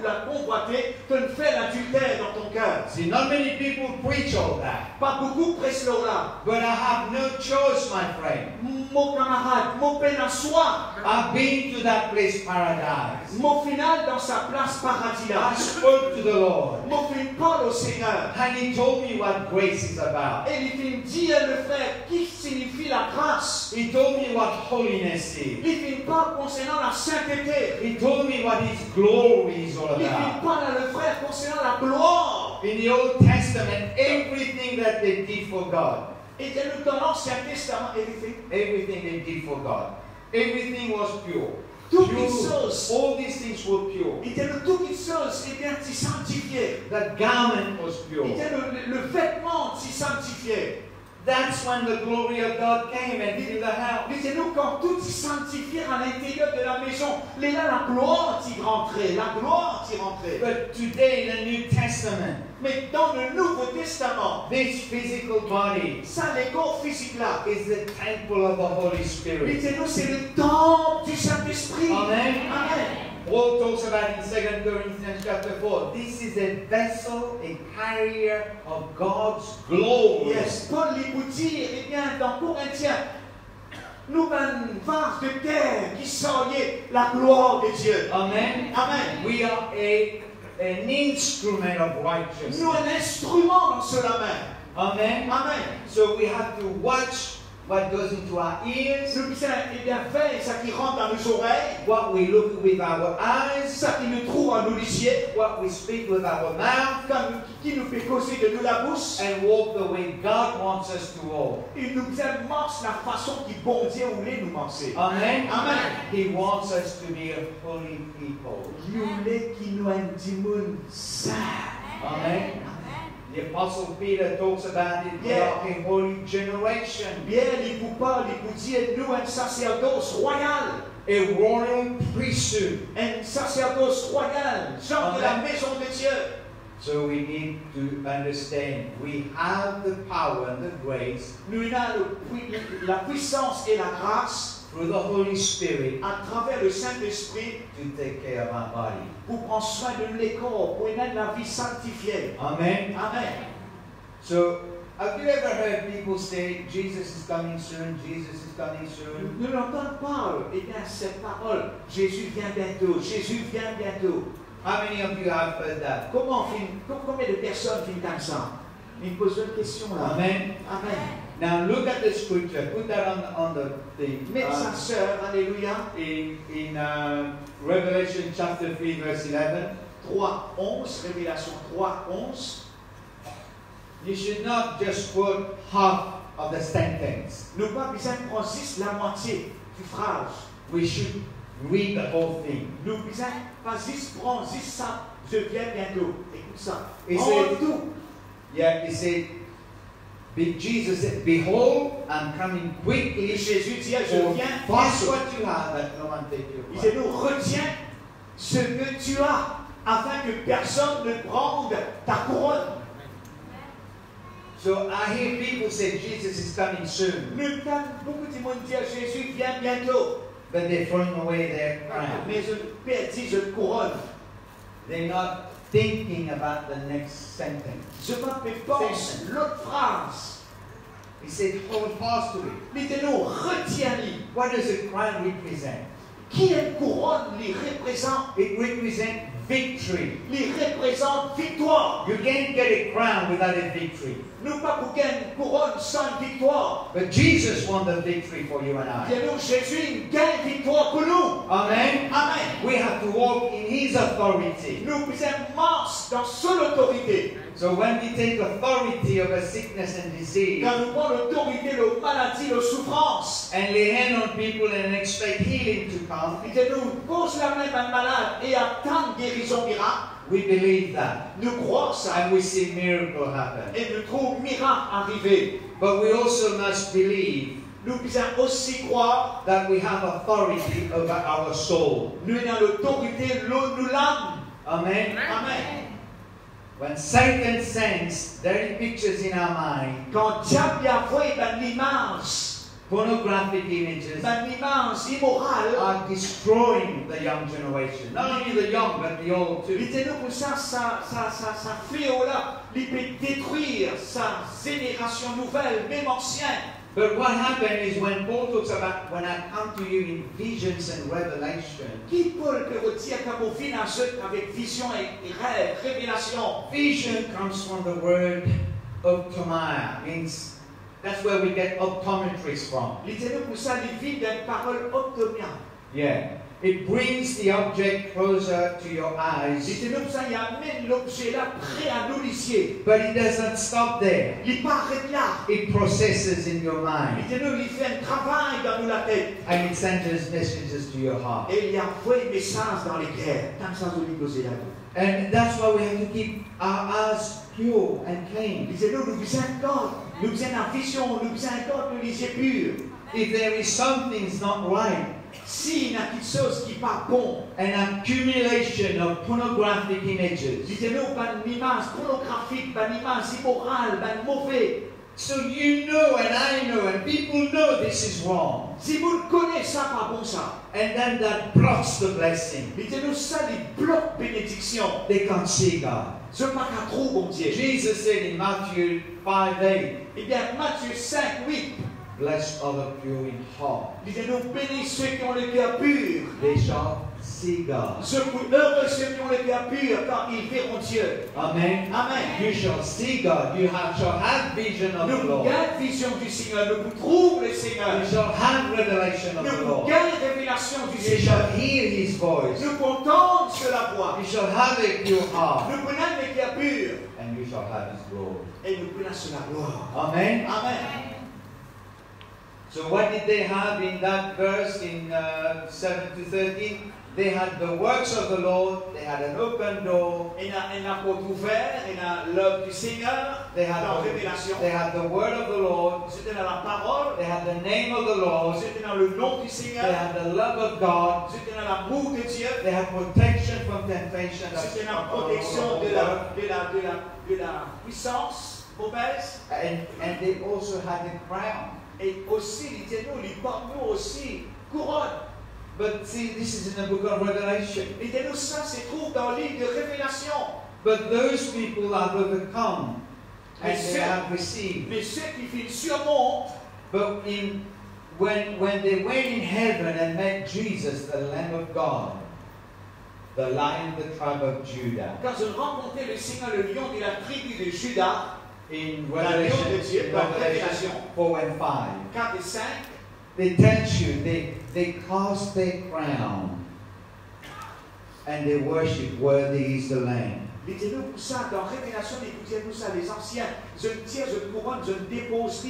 S1: la convoiter, tu ne fais l'adultère dans ton cœur.
S2: See, not many people preach all that.
S1: Pas beaucoup pressent là.
S2: But I have no choice, my friend.
S1: Mon camarade, mon peine à soi.
S2: I've been to that place, paradise.
S1: Mon final dans sa place paradis là.
S2: I spoke to the Lord.
S1: Mon film parle au Seigneur.
S2: And He told me what grace is about.
S1: Et il me dit, le frère, qui signifie la grâce.
S2: He told me what holiness is.
S1: Il me parle concernant la sainteté.
S2: He told me what His glory is all
S1: Il
S2: about.
S1: me parle à le frère concernant la gloire.
S2: In the Old Testament, everything that they did for God,
S1: Et dans l'Ancien Testament,
S2: everything they did for God, everything was pure.
S1: toutes
S2: Pure.
S1: les choses,
S2: All these things were pure.
S1: toutes les choses étaient sanctifiées.
S2: The garment was pure.
S1: Le vêtement s'y sanctifiait.
S2: That's when the glory of God came and filled the house.
S1: Dites-nous, quand tout s'y sanctifiait à l'intérieur de la maison, là, la gloire s'y rentrait, la gloire s'y rentrait.
S2: But today, in the New Testament,
S1: Mais dans le Nouveau Testament,
S2: this physical body
S1: ça, les corps physiques là,
S2: is the temple of the Holy Spirit.
S1: dites-nous, c'est le temple du Saint-Esprit.
S2: Amen.
S1: Amen.
S2: Paul talks about in 2 Corinthians chapter 4, this is a vessel, a carrier of God's glory.
S1: Yes, Paul lui dit, eh bien, dans Corinthiens, nous avons vase de terre qui soyez la gloire de Dieu.
S2: Amen.
S1: Amen.
S2: We are an instrument of righteousness.
S1: Nous un instrument dans cela même.
S2: Amen.
S1: Amen.
S2: So we have to watch what goes into our ears,
S1: Nous disons, eh bien, veille ça qui rentre dans nos oreilles,
S2: what we look with our eyes,
S1: ça qui nous trouve en nos lisiers,
S2: what we speak with our mouth,
S1: qui nous fait causer de nous la bouche,
S2: and walk the way God wants us to walk.
S1: et nous marche la façon qui bon Dieu voulait nous marcher.
S2: Amen.
S1: Amen.
S2: He wants us to be a holy people.
S1: Il voulait qu'il nous ait dit monde saint.
S2: Amen. The Apostle Peter talks about it. We are a holy generation,
S1: Bien, il vous parle, il vous dit, nous un sacerdoce royal.
S2: a royal priesthood.
S1: Un sacerdoce royal, genre de la maison de Dieu.
S2: So we need to understand we have the power and the grace
S1: Nous avons la puissance et la grâce
S2: through the Holy Spirit
S1: à travers le Saint-Esprit
S2: to take care of our body.
S1: pour prendre soin de nos corps, pour mener la vie sanctifiée.
S2: Amen.
S1: Amen.
S2: So, have you ever heard people say, Jesus is coming soon, Jesus is coming soon?
S1: Nous l'entendons pas, eh bien, cette parole, Jésus vient bientôt, Jésus vient bientôt.
S2: How many of you have heard that?
S1: Combien de personnes finissent ça? Il me pose une question là.
S2: Amen.
S1: Amen.
S2: Now look at the scripture. Put that on the thing.
S1: Mais sa sœur, alléluia,
S2: In Revelation chapter 3, verse 11.
S1: 3:11, Révélation 3:11.
S2: You should not just quote half of the sentence.
S1: Nous pas besoin de prendre juste la moitié du phrase.
S2: We should read the whole thing.
S1: Nous besoin pas juste prendre juste ça. Je viens bientôt. Écoute ça.
S2: Et
S1: Oh,
S2: c'est-
S1: tout.
S2: Yeah, he said, Jesus said, behold, I'm coming
S1: Et
S2: quickly.
S1: Jésus dit, je
S2: For
S1: viens
S2: pass
S1: bientôt.
S2: what you have, that no one take your
S1: Il
S2: part.
S1: dit, nous retiens ce que tu as, afin que personne ne prenne ta couronne.
S2: So I hear people say Jesus is coming soon,
S1: Nous entendons beaucoup de monde dire, Jésus vient bientôt.
S2: but they're throwing away their crown.
S1: Mais je perdis une couronne.
S2: They're not thinking about the next sentence.
S1: Je me pense l'autre phrase.
S2: He said, hold fast to it.
S1: Mettez-nous, retiens-les.
S2: What does a crown represent?
S1: Qui est une couronne les représente?
S2: It represents victory.
S1: Les représente victoire.
S2: You can't get a crown without a victory.
S1: Nous pas pour gagner une couronne sans une victoire.
S2: But Jesus won the victory for you and I.
S1: Bien nous, Jésus gagne victoire pour nous.
S2: Amen.
S1: Amen.
S2: We have to walk in His authority.
S1: Nous besoin marche dans son autorité.
S2: So when we take authority over sickness and disease
S1: Quand nous prenons l'autorité de maladie, de souffrance,
S2: and lay hand on people and expect healing to come,
S1: et nous pose la main à un malade et attend guérison miracle,
S2: we believe that.
S1: nous croyons ça
S2: And we see miracle happen.
S1: et nous trouvons miracle arriver.
S2: But we also must believe
S1: Nous devons aussi croire,
S2: that we have authority over our soul.
S1: nous avons l'autorité, nous l'âme.
S2: Amen.
S1: Amen.
S2: When Satan sends dirty pictures in our mind,
S1: Quand diable y a envoyé l'image,
S2: pornographic images
S1: l'image immorale,
S2: are destroying the young generation. Not only the young, but the old too.
S1: dites-nous que ça fléau-là, il peut détruire sa génération nouvelle, même ancienne.
S2: But what happened is when Paul talks about, when I come to you in visions and revelation,
S1: Qui Paul peut redire comme au vient à ceux avec vision et rêve, révélation?
S2: vision comes from the word optomia, means that's where we get optometrists from.
S1: Dites-nous que ça vit d'une parole optomia.
S2: Yeah. It brings the object closer to your eyes,
S1: Dites-nous que ça y amène l'objet là prêt à nous lisier.
S2: but it doesn't stop there.
S1: Il s'arrête là.
S2: It processes in your mind,
S1: Dites-nous, il fait un travail dans nous la tête.
S2: and it sends messages to your heart.
S1: Et il envoie un message dans les cœurs. Tant ça, vous dites là.
S2: And that's why we have to keep our eyes pure and clean.
S1: Dites-nous, nous besoin d'ordre. Nous besoin de vision. Nous besoin d'ordre, nous lisier pur.
S2: If there is something's not right,
S1: S'il y a quelque chose qui n'est pas bon,
S2: an accumulation of pornographic images,
S1: dites-nous, une image pornographique, une image immorale, une mauvaise.
S2: so you know and I know and people know this is wrong,
S1: Si vous le connaissez, ça pas bon ça.
S2: and then that blocks the blessing.
S1: Dites-nous, ça, il bloque bénédiction.
S2: They can't see God.
S1: Ce n'est pas qu'à trop, bon Dieu.
S2: Jesus said in Matthew 5:8,
S1: Eh bien, Matthieu 5, 8.
S2: blessed are the pure in heart,
S1: Dites-nous, bénis ceux qui ont le cœur pur.
S2: they shall see God.
S1: Heureux ceux qui ont le cœur pur, car ils verront Dieu.
S2: Amen.
S1: Amen.
S2: You shall see God. You shall have vision of the
S1: Nous
S2: Lord.
S1: gagnons vision du Seigneur, nous trouvons le Seigneur.
S2: You shall have revelation of the
S1: Nous
S2: Lord.
S1: gagnons révélation du
S2: You shall
S1: Seigneur.
S2: hear His voice.
S1: Nous comptons sur la voix.
S2: You shall have a pure heart,
S1: Nous prenons le cœur pur
S2: and you shall have His glory.
S1: et nous prenons sur la gloire.
S2: Amen.
S1: Amen.
S2: So what did they have in that verse in 7 to 13? They had the works of the Lord. They had an open door.
S1: Il y a un porte ouverte, il y a l'œuvre du Seigneur,
S2: They
S1: dans
S2: had
S1: révélation.
S2: the word of the Lord.
S1: C'était dans la parole,
S2: They had the name of the Lord.
S1: c'était dans le nom du
S2: They
S1: Seigneur,
S2: had the love of God.
S1: c'était dans l'amour de Dieu,
S2: They had protection from temptation.
S1: c'était dans la protection de la puissance mauvaise.
S2: And they also had a crown.
S1: Et aussi, dites-nous, il porte nous aussi couronne.
S2: But see, this is in the book of Revelation.
S1: Dites-nous, ça se trouve dans le livre de Révélation.
S2: But those people have overcome and they have received.
S1: Mais ceux qui finissent surmontent,
S2: But when they went in heaven and met Jesus, the Lamb of God, the Lion of the tribe of Judah,
S1: quand ils rencontraient le Seigneur, le lion de la tribu de Juda,
S2: in
S1: Revelation,
S2: Revelation 4 and 5,
S1: 4 et 5,
S2: they tell you they cast their crown and they worship worthy is the Lamb.
S1: dites-nous pour ça, dans Révélation, écoutez-nous ça, les anciens, je me tire, je me couronne, je me dépose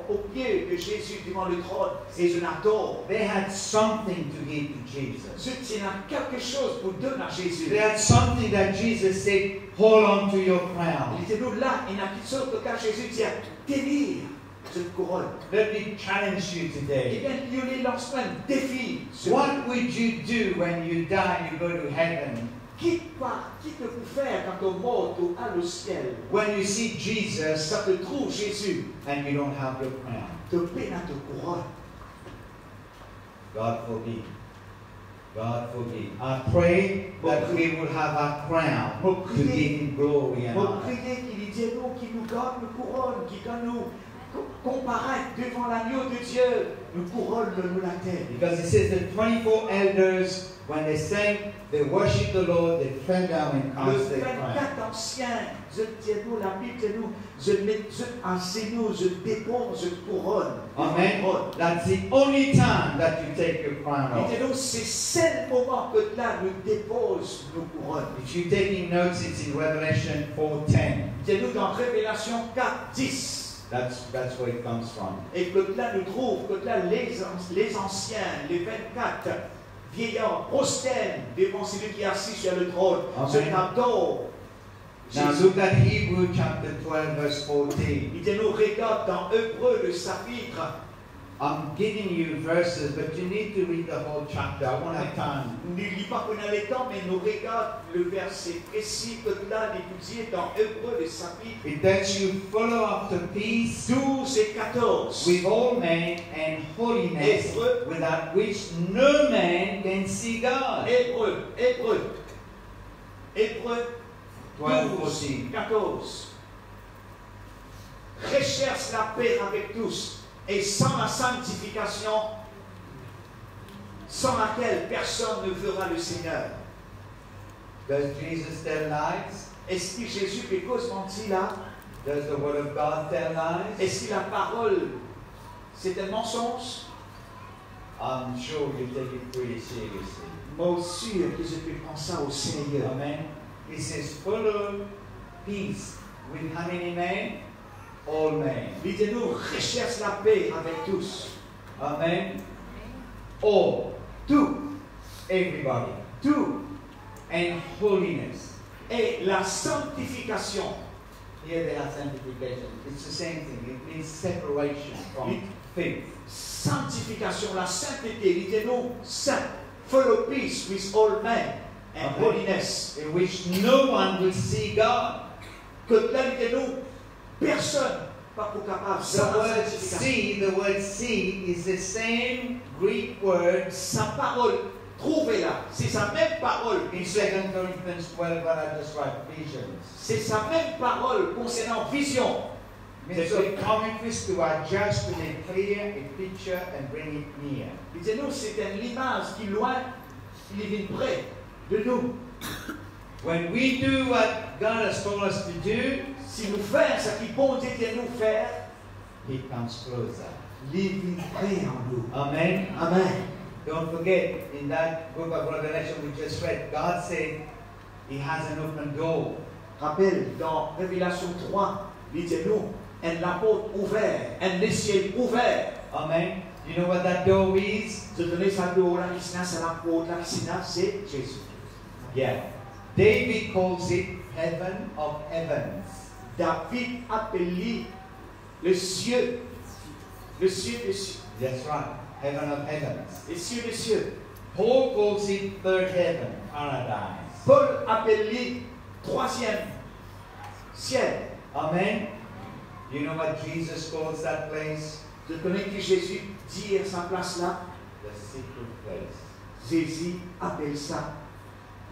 S1: au pied de Jésus devant le trône, et je l'adore.
S2: They had something to give to Jesus.
S1: Je tiens à quelque chose pour donner à Jésus.
S2: They had something that Jesus said, hold on to your crown.
S1: Dites-nous là, il y a quelque chose que quand Jésus dit, tenir cette couronne.
S2: Let me challenge you
S1: Eh
S2: today.
S1: bien, il lance un défi.
S2: What would you do when you die and you go to heaven?
S1: Qui que vous faire quand on mort ou à le ciel?
S2: When you see Jesus
S1: Ça te trouve Jésus,
S2: and you don't have your crown?
S1: te peine à te couronne.
S2: God forbid. God forbid. I pray that we will have our crown to give Him glory and
S1: Vous
S2: honor.
S1: priez qu'il dit nous, qui nous garde le couronne, qui quand nous comparaît devant l'agneau de Dieu, nous couronne nous la tête.
S2: Because it says the 24 elders, when they sang, they worship the Lord, they fell down and
S1: Le
S2: cast their crown.
S1: 24 anciens, je tiens nous, la Bible dit nous, je dépose, je couronne.
S2: Amen. That's the only time that you take your crown off.
S1: Dites-nous, c'est le moment que là nous dépose nos couronnes.
S2: If you're taking notes, it's in Revelation 4:10.
S1: Dites-nous dans Révélation 4, 10.
S2: That's where it comes from.
S1: Et que là nous trouve que là les anciens, les 24 vieillards prosternent devant celui qui est assis sur le trône. Je t'adore.
S2: Now look at Hebrews chapter 12 verse 14.
S1: Il dit nous regarde dans Hébreux le chapitre
S2: I'm giving you verses, but you need to read the whole chapter. I won't have time.
S1: Ne lis pas qu'on a le temps, mais nous regarde le verset précis que là d'étudier dans Hébreux, le chapitre
S2: It tells you follow after peace
S1: 12 et 14.
S2: with all men and holiness,
S1: Hébreux.
S2: without which no man can see God.
S1: Hébreux
S2: 12,
S1: 12, 14. Recherche la paix avec tous, et sans la sanctification, sans laquelle personne ne verra le Seigneur.
S2: Does Jesus tell lies?
S1: Est-ce que Jésus peut cause mentir là?
S2: Does the word of God tell lies?
S1: Est-ce que la parole, c'est un mensonge?
S2: I'm sure you take it pretty seriously.
S1: Moi aussi, que je peux prendre ça au sérieux.
S2: Amen. He says, follow peace with how many men? All men.
S1: Dites-nous, recherche la paix avec tous.
S2: Amen. All.
S1: Tout,
S2: Everybody.
S1: tout.
S2: And holiness.
S1: Et la sanctification.
S2: Here they are sanctification. It's the same thing. It means separation from faith.
S1: Sanctification, la sainteté. Dites-nous, saint. Follow peace with all men and
S2: Amen.
S1: holiness.
S2: In which no one will see God.
S1: Que là, dites-nous, personne pas pour capable de
S2: The word see is the same Greek word
S1: sa parole, trouvez-la. C'est sa même parole.
S2: in 2 Corinthians 12, but I just write visions.
S1: C'est sa même parole concernant vision.
S2: Means we commentaries to adjust to make clear a picture and bring it near.
S1: Dites-nous, c'est une image qui loin, il vient près de nous.
S2: When we do what God has told us to do,
S1: Si nous faisons ce qui bon Dieu vient nous faire,
S2: He comes closer.
S1: il vient près en nous.
S2: Amen.
S1: Amen.
S2: Don't forget, in that book of Revelation we just read, God said He has an open door.
S1: Rappelle, dans Révélation 3, il dit nous, la porte ouverte, le ciel ouvert.
S2: Amen. You know what that door is?
S1: Je donnais sa door, la Kisna, c'est la porte, la Kisna, c'est Jésus.
S2: Yeah. David calls it heaven of heavens.
S1: David appelait le cieux des cieux.
S2: That's right. Heaven of heavens.
S1: Les cieux des cieux.
S2: Paul calls it third heaven, paradise.
S1: Paul appelait troisième ciel.
S2: Amen. You know what Jesus calls that place?
S1: Je connais que Jésus dit à sa place là,
S2: The secret place.
S1: Jésus appelle ça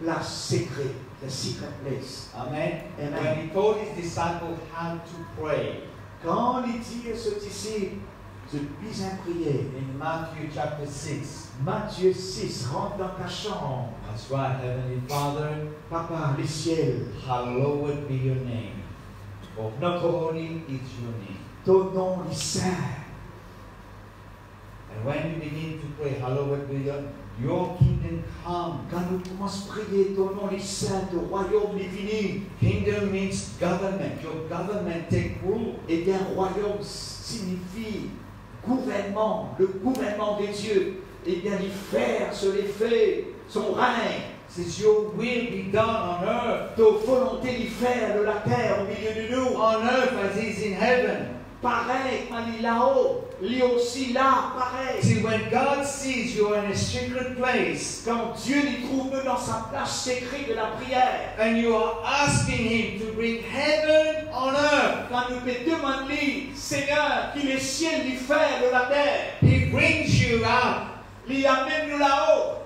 S1: place secrète, the secret place.
S2: Amen.
S1: Amen.
S2: When he told his disciples how to pray,
S1: Quand il dit à ce disciple, je puis en prier,
S2: in Matthew chapter 6,
S1: Matthieu 6, rentre dans ta chambre.
S2: that's right, Heavenly Father,
S1: Papa, le ciel,
S2: hallowed be your name. For holy is your name.
S1: ton nom est saint.
S2: And when you begin to pray, hallowed be your kingdom come.
S1: Quand nous commençons à prier, ton nom est saint, ton royaume est venu.
S2: Kingdom means government. Your government take rule.
S1: Eh bien, royaume signifie gouvernement, le gouvernement des dieux. Eh bien, il fait sur les faits, son règne.
S2: Says your will be done on earth.
S1: Ta volonté d'y faire de la terre au milieu de nous.
S2: On earth as is in heaven.
S1: Pareil, quand il est là-haut, lui aussi là, pareil.
S2: See, when God sees you in a secret place,
S1: Quand Dieu lui trouve dans sa place secrète de la prière,
S2: and you are asking Him to bring heaven on earth,
S1: quand nous peut demander, Seigneur, qu'il le ciel lui fait de la terre,
S2: He brings you out.
S1: lui amène nous là-haut.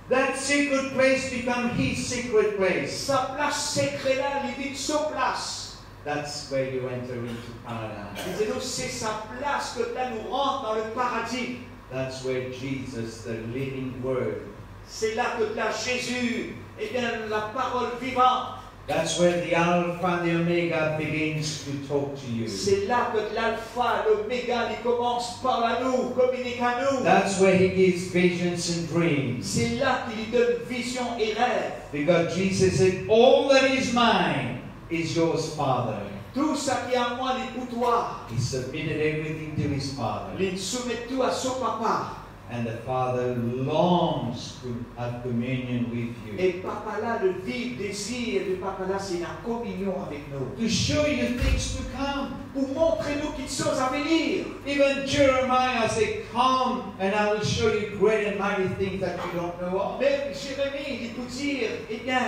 S2: That secret place becomes His secret place.
S1: Sa place secrète là, lui dit sa place.
S2: That's where you enter into paradise.
S1: Disons, c'est sa place que là nous rentre dans le paradis.
S2: That's where Jesus, the living Word,
S1: C'est là que là Jésus, eh bien la parole vivante.
S2: that's where the Alpha and the Omega begins to talk to you.
S1: C'est là que l'alpha, l'oméga, il commence par à nous, communique à nous.
S2: That's where He gives visions and dreams.
S1: C'est là qu'il lui donne vision et rêve.
S2: Because Jesus said, all that is mine is yours, Father.
S1: Tout ça qui est à moi, il est pour toi.
S2: He submitted everything to His Father.
S1: Il soumet tout à son papa.
S2: And the Father longs to have communion with you.
S1: Et Papa là, le vif désir de Papa là, c'est la communion avec nous.
S2: To show you things to come.
S1: Pour montrer nous quelque chose à venir.
S2: Even Jeremiah said, come and I will show you great and mighty things that you don't know of.
S1: Même Jérémie, il peut dire, eh bien,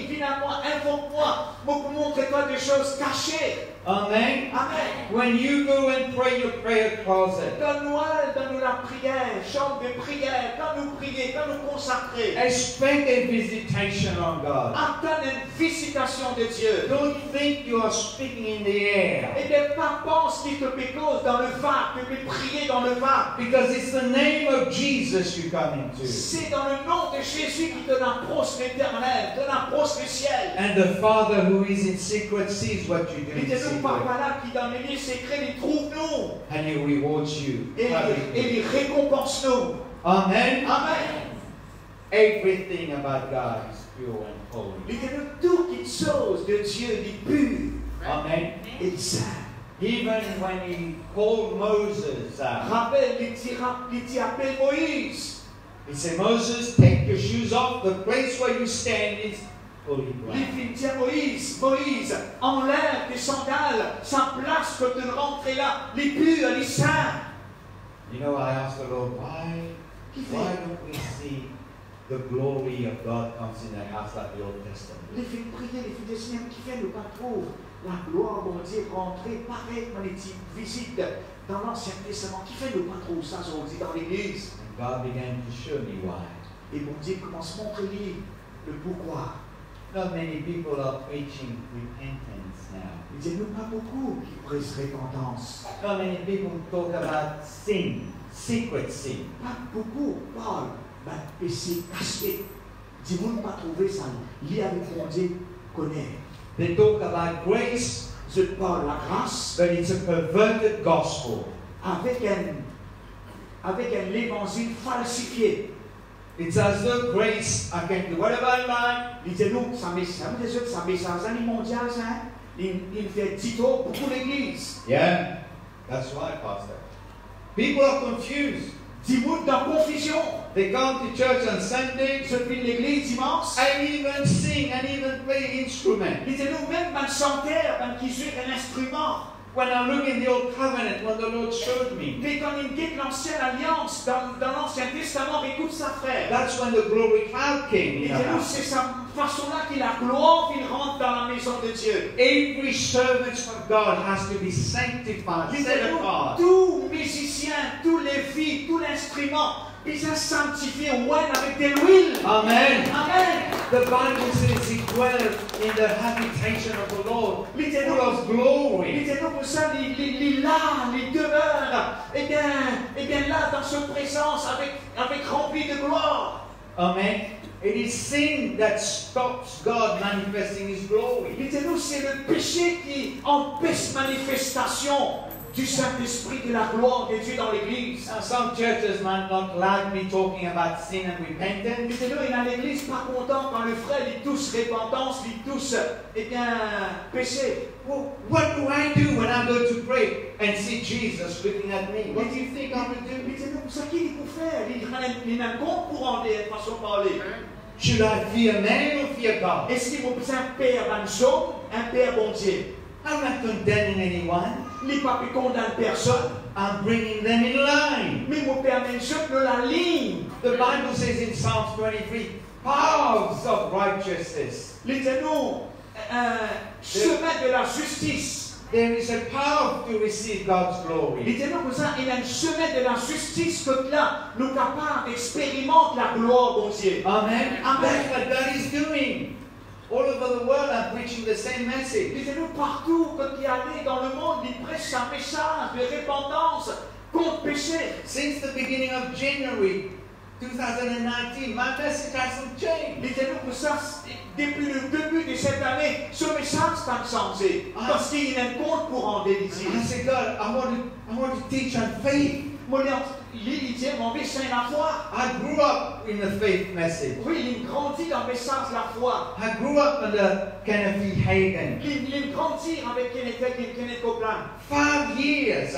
S1: finalement, invoque-moi, pour montrer-toi des choses cachées.
S2: Amen.
S1: Amen.
S2: When you go and pray your prayer closet,
S1: Donne-nous la prière, chambre de prière, quand nous prions, quand nous consacrer.
S2: expect a visitation on God.
S1: Attends une visitation de Dieu.
S2: Don't think you are speaking in the air.
S1: Et ne pas pense qu'il te pécose dans le vague, tu peux prier dans le vague.
S2: Because it's the name of Jesus you come into.
S1: C'est dans le nom de Jésus qui te approche l'éternel, te approche le ciel.
S2: And the Father who is in secret sees what you do
S1: Et
S2: in
S1: c'est nous,
S2: secret.
S1: Papa là, qui dans les lieux secrets, il trouve nous.
S2: And He rewards you.
S1: Et il récompense nous.
S2: Amen.
S1: Amen.
S2: Everything about God is pure and holy.
S1: Il dit tout quelque chose de Dieu est pur
S2: Amen.
S1: et saint.
S2: Even when He called Moses out,
S1: Rappelle, il dit appelle Moïse.
S2: He said, Moses, take your shoes off. The place where you stand is holy
S1: Il
S2: ground.
S1: dit à Moïse, enlève tes sandales, sa place que tu rentrer là, les purs, les saints.
S2: You know, I asked the Lord, why don't we see the glory of God comes in the house like the Old Testament?
S1: Les filles prier, les filles de Seigneur qui fait nous pas trouve la gloire, mon Dieu, rentrer pareil dans les visites dans l'Ancien Testament, qui fait nous pas trouve ça aujourd'hui dans l'Église.
S2: And God began to show me why.
S1: Et mon Dieu commence à montrer le pourquoi.
S2: Not many people are preaching repentance now.
S1: Il dit, nous pas beaucoup qui prêchent repentance.
S2: Not many people talk about sin, secret sin.
S1: Pas beaucoup parlent de péché caché. Dis-moi pas trouver ça. Lié avec mon Dieu, connaît.
S2: They talk about grace,
S1: Je parle la grâce
S2: but it's a perverted gospel.
S1: avec un évangile falsifié.
S2: It's as though grace, I can do whatever I like.
S1: Il dit, nous, ça message mondial, ça. Il fait dito pour l'église.
S2: Yeah, that's right, Pastor. People are confused.
S1: Dis-moi dans confusion.
S2: They come to church on Sunday
S1: Je fais l'église dimanche.
S2: and even sing and even play instruments.
S1: Il dit, nous, même un chanteur, qui joue un instrument.
S2: When I look in the Old Covenant, when the Lord showed me,
S1: Mais quand il quitte l'ancienne alliance, dans l'Ancien Testament, écoute ça, frère.
S2: that's when the glory cloud came
S1: Il
S2: in
S1: dit,
S2: the
S1: nous,
S2: house.
S1: c'est sa façon-là qu'il a gloire, qu'il rentre dans la maison de Dieu.
S2: Every servant of God has to be sanctified,
S1: Il dit,
S2: set
S1: nous,
S2: apart.
S1: tout musicien, tous les filles, tout l'instrument, ils sont sanctifiés, ouais, avec de l'huile.
S2: Amen.
S1: Amen.
S2: The Bible says he dwelled in the habitation of the Lord,
S1: Il dit,
S2: full of
S1: Il
S2: glory.
S1: dit, nous, pour ça, les demeures, eh bien là, dans sa présence, avec rempli de gloire.
S2: Amen. It is sin that stops God manifesting His glory.
S1: Il dit, nous, c'est le péché qui empêche manifestation du Saint-Esprit, de la gloire de Dieu dans l'Église.
S2: Now, some churches might not like me talking about sin and
S1: Il
S2: repentance.
S1: dit, nous, il a l'Église pas content quand le frère dit tous repentance, dit tous, eh bien, péché.
S2: Well, what do I do when I go to pray and see Jesus looking at me? What do you think I would
S1: Il
S2: do?
S1: dit, nous, ça qu'il faut faire. Il a un compte pour en dire, façon de parler.
S2: Should I fear man or fear God?
S1: Est-ce qu'il faut un père banjo, un père bon Dieu?
S2: I'm not condemning anyone.
S1: Il ne pas condamner personne.
S2: I'm bringing them in line.
S1: Mais mon père banjo de la ligne.
S2: The Bible says in Psalms 23, paths of righteousness.
S1: Il dit, nous, chemin de la justice.
S2: There is a path to receive God's
S1: Il
S2: glory.
S1: dit, nous, pour ça, il y a un chemin de la justice que là, nous capables d'expérimenter la gloire, bon Dieu.
S2: Amen.
S1: Amen.
S2: That's what God is doing. All over the world, I'm preaching the same message.
S1: Il dit, nous, partout, quand il allait dans le monde, il prêche un message de repentance contre le péché.
S2: Since the beginning of January 2019, my message hasn't changed.
S1: Il dit, nous, pour ça, depuis le début de cette année, ce message n'a pas changé. Parce qu'il y a un compte pour en délicier.
S2: I said, God, I want to teach on faith.
S1: il dit, mon médecin la foi.
S2: I grew up in the faith message.
S1: Oui, il grandit dans le message de la foi.
S2: I grew up under Kenneth E. Hagin.
S1: Il grandit avec Kenneth Copeland.
S2: 5 years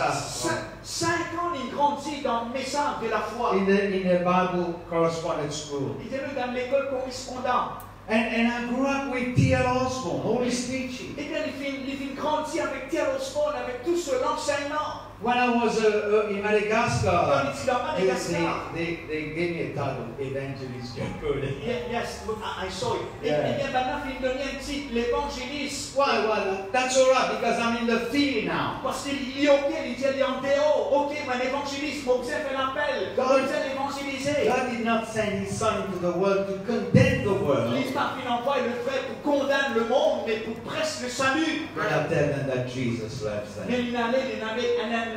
S1: 5 ans, il grandit dans le message de la foi.
S2: in the Bible correspondence school.
S1: Il était dans l'école correspondante.
S2: And I grew up with T.L. Osborne, all his teaching.
S1: Et bien, il grandit avec T.L. Osborne, avec tout l'enseignement.
S2: When I was in Madagascar,
S1: Quand il était dans Madagascar.
S2: they gave me a title, Evangelist John Cody.
S1: Yes, I saw it. Et
S2: Yeah.
S1: bien, maintenant, il donne un titre, l'évangéliste.
S2: Why? Well, that's all right because I'm in the field now.
S1: Parce qu'il est OK, il dit en dehors. OK, mon évangéliste, mon Dieu fait l'appel. Mon Dieu évangéliser.
S2: God did not send His Son into the world to condemn the world.
S1: L'histoire qu'il envoie le frère pour condamner le monde, mais pour presque le salut.
S2: But I tell them that Jesus loves them.
S1: Mais il avait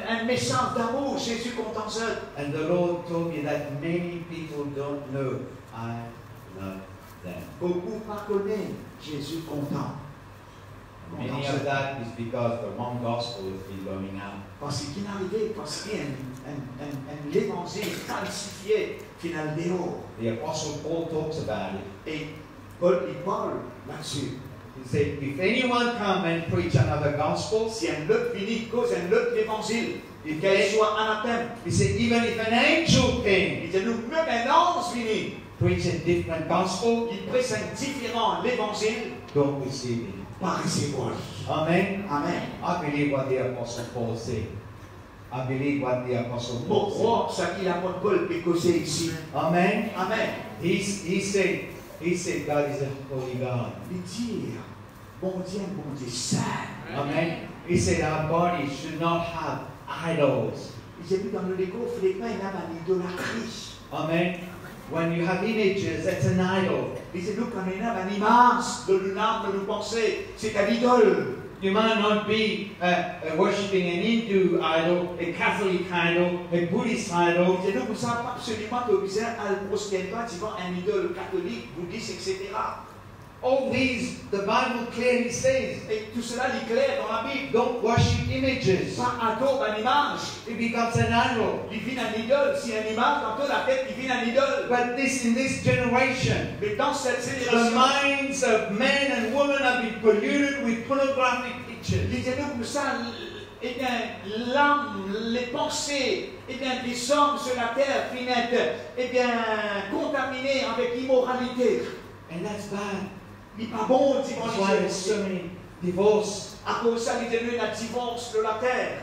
S1: un message d'amour, Jésus content seul.
S2: And the Lord told me that many people don't know I love them.
S1: Beaucoup pas connaissent Jésus content.
S2: Many of that is because the wrong gospel has been going out.
S1: Parce qu'il est arrivé, parce qu'il y a un l'évangile falsifié, finalement.
S2: The Apostle Paul talks about it.
S1: Et Paul, il parle là-dessus.
S2: He said, if anyone come and preach another gospel,
S1: Si un autre finit, cause un autre l'évangile, qu'elle soit anathème.
S2: he said, even if an angel came,
S1: Il dit, nous, même un ange finit,
S2: preach a different gospel,
S1: il prêche un différent l'évangile,
S2: don't receive it.
S1: par recevoir.
S2: Amen.
S1: Amen.
S2: I believe what the Apostle Paul said. I believe what the Apostle
S1: Pour
S2: Paul
S1: croire ce qu'il a mon Paul écossais ici.
S2: said. Amen.
S1: Amen.
S2: He said God is a holy God.
S1: Il dit, bon Dieu saint.
S2: Amen. He said our bodies should not have idols.
S1: J'ai vu dans le Lego, il ne faut pas y avoir une idolâtrie.
S2: Amen. When you have images, that's an idol.
S1: Il dit, nous, quand on a une image de l'âme, de nos pensées, c'est un idole.
S2: You might not be worshipping an Hindu idol, a Catholic idol, a Buddhist idol.
S1: Il dit, nous, vous ne savez pas absolument que vous êtes un prospérant, un idole catholique, bouddhiste, etc.
S2: All these, the Bible clearly says,
S1: Et tout cela est clair dans la Bible.
S2: don't worship images.
S1: Pas adore une image.
S2: It becomes an idol.
S1: Il vient un idole. Si un image, tantôt la tête, il vient un idole.
S2: But in this generation,
S1: Mais dans cette
S2: the
S1: génération,
S2: minds of men and women have been polluted with pornographic pictures.
S1: lisez-nous comme ça, eh bien, l'âme, les pensées, eh bien, des hommes sur la terre finissent, eh bien, contaminés avec immoralité.
S2: And that's bad.
S1: Il n'est pas bon,
S2: That's why there's so many divorces.
S1: À cause de ça, il y a eu un divorce de la terre.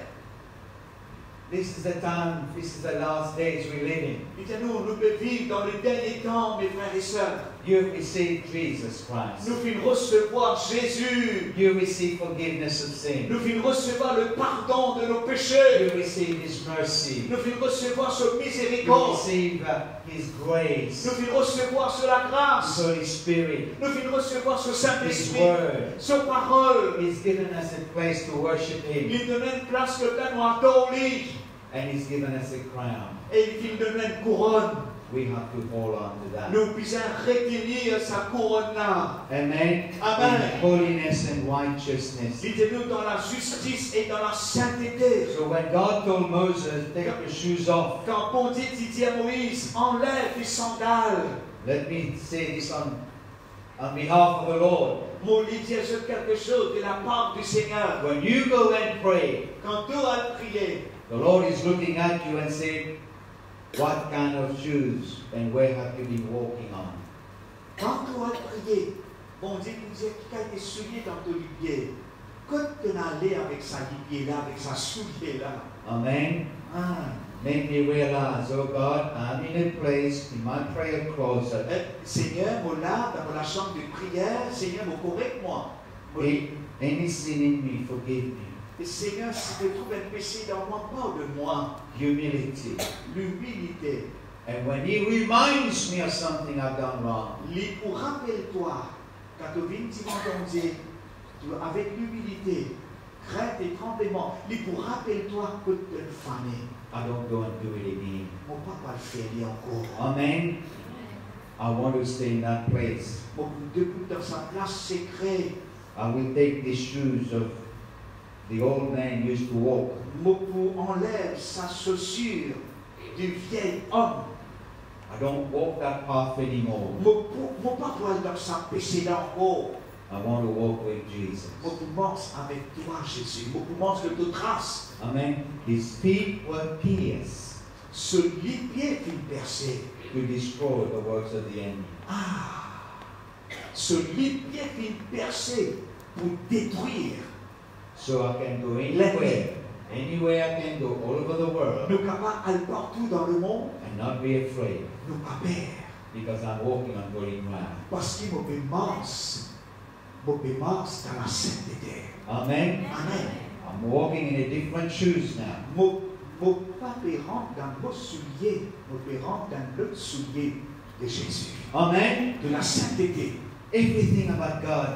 S2: This is the time, this is the last days we live in.
S1: Il dit, nous pouvons vivre dans les derniers temps, mes frères et sœurs.
S2: You receive Jesus Christ.
S1: Nous pouvons recevoir Jésus.
S2: You receive forgiveness of sin.
S1: Nous pouvons recevoir le pardon de nos péchés.
S2: You receive His mercy.
S1: Nous pouvons recevoir sa
S2: You
S1: miséricorde.
S2: receive His grace.
S1: Nous pouvons recevoir sa
S2: His
S1: grâce.
S2: Holy Spirit.
S1: Nous pouvons recevoir ce
S2: His
S1: Saint-Esprit.
S2: Word.
S1: Sa parole.
S2: He's given us a place to worship Him.
S1: Il donne une place que nous adorons.
S2: And He's given us a crown.
S1: Et il donne une couronne.
S2: We have to hold on to that.
S1: Nous pouvons retenir sa couronne là.
S2: Amen.
S1: Amen.
S2: In holiness and righteousness.
S1: Dites-nous dans la justice et dans la sainteté.
S2: So when God told Moses, take your shoes off,
S1: Quand bon Dieu dit à Moïse, enlève tes sandales.
S2: let me say this on behalf of the Lord.
S1: Mon Dieu dit quelque chose de la part du Seigneur.
S2: When you go and pray,
S1: Quand tu as prié,
S2: the Lord is looking at you and saying, what kind of shoes and where have you been walking on?
S1: quand tu as prié, bon Dieu nous dit qu'il a été souillé dans ton pied. Quand tu es allé avec sa pied là, avec sa soulier là.
S2: Amen. Make me realize, oh God, I'm in a place in my prayer closet.
S1: Seigneur, moi là, dans la chambre de prière, Seigneur, me corrige-moi.
S2: Any sin in me, forgive me.
S1: Et Seigneur, si tu trouves un péché dans moi, parle de moi.
S2: Humility.
S1: L'humilité.
S2: And when He reminds me of something I've done wrong,
S1: Pour rappelle-toi, quand tu viens devant Dieu, avec l'humilité, crainte et tremblement, pour rappelle-toi que tu es fané.
S2: I don't go and do it again.
S1: Mon papa le fait encore.
S2: Amen. I want to stay in that place.
S1: Mon debout dans sa place secrète.
S2: I will take the shoes of The old man used to walk.
S1: Moku enlève sa chaussure du vieil homme.
S2: I don't walk that path anymore.
S1: Moku pas pour aller dans sa péché d'en haut.
S2: I want to walk with Jesus.
S1: Moku marche avec toi, Jésus. Moku marche de toute trace.
S2: Amen. His feet were pierced
S1: Ce lit-pied fut percé.
S2: to destroy the works of the enemy.
S1: Ce lit-pied fut percé pour détruire.
S2: So I can go anywhere. Anywhere I can go, all over the world,
S1: Nous capables d'aller partout dans le monde,
S2: and not be afraid,
S1: nous pas peur.
S2: because I'm walking on golden ground.
S1: Parce qu'il me marche dans la sainteté.
S2: Amen.
S1: Amen.
S2: I'm walking in a different shoes now.
S1: Mon pape rentre dans vos souliers, mon père rentre dans l'autre soulier de Jésus.
S2: Amen.
S1: De la sainteté.
S2: Everything about God,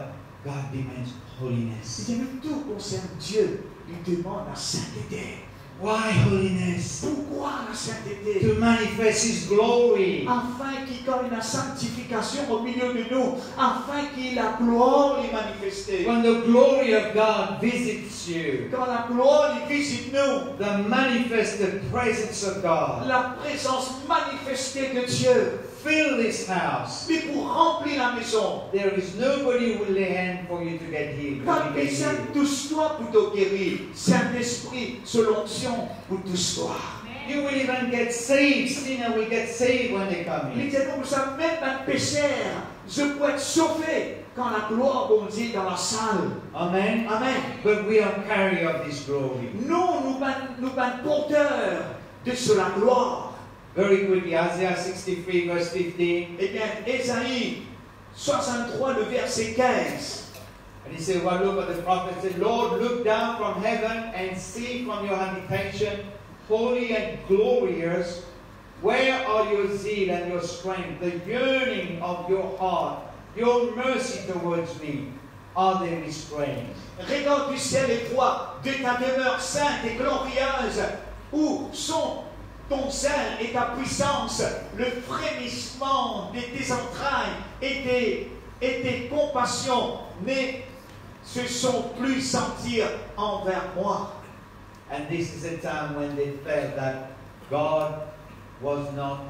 S2: God demands holiness.
S1: Si tout concerne Dieu, il demande la sainteté.
S2: Why holiness?
S1: Pourquoi la sainteté?
S2: To manifest His glory.
S1: Afin qu'il y ait une sanctification au milieu de nous, afin qu'il la gloire est manifestée.
S2: When the glory of God visits you,
S1: Quand la gloire visite nous,
S2: the manifested presence of God,
S1: la présence manifestée de Dieu,
S2: fill this house.
S1: mais pour remplir la maison,
S2: There is nobody who will lay hand for you to get healed.
S1: pas
S2: when you get
S1: besoin
S2: healed.
S1: touche-toi pour te guérir. Saint-Esprit, sous l'onction, pour touche-toi.
S2: You will even get saved. Sinner will get saved when they come
S1: Il
S2: in.
S1: dit, nous sommes même un pécheur. Je peux être sauvé quand la gloire bondit dans la salle.
S2: Amen.
S1: Amen.
S2: But we are carriers of this glory.
S1: Nous sommes porteurs de la gloire.
S2: Very quickly, Isaiah 63 verse 15.
S1: Eh bien, Ésaïe 63, le verset 15.
S2: And he said, well, look at the prophet said, Lord, look down from heaven and see from your habitation, holy and glorious, where are your zeal and your strength, the yearning of your heart, your mercy towards me, are they restrained?
S1: Regarde du ciel et vois de ta demeure sainte et glorieuse, où sont ton zèle et ta puissance, le frémissement de tes entrailles et tes compassions ne se sont plus sentir envers moi.
S2: And this is a time when they felt that God was not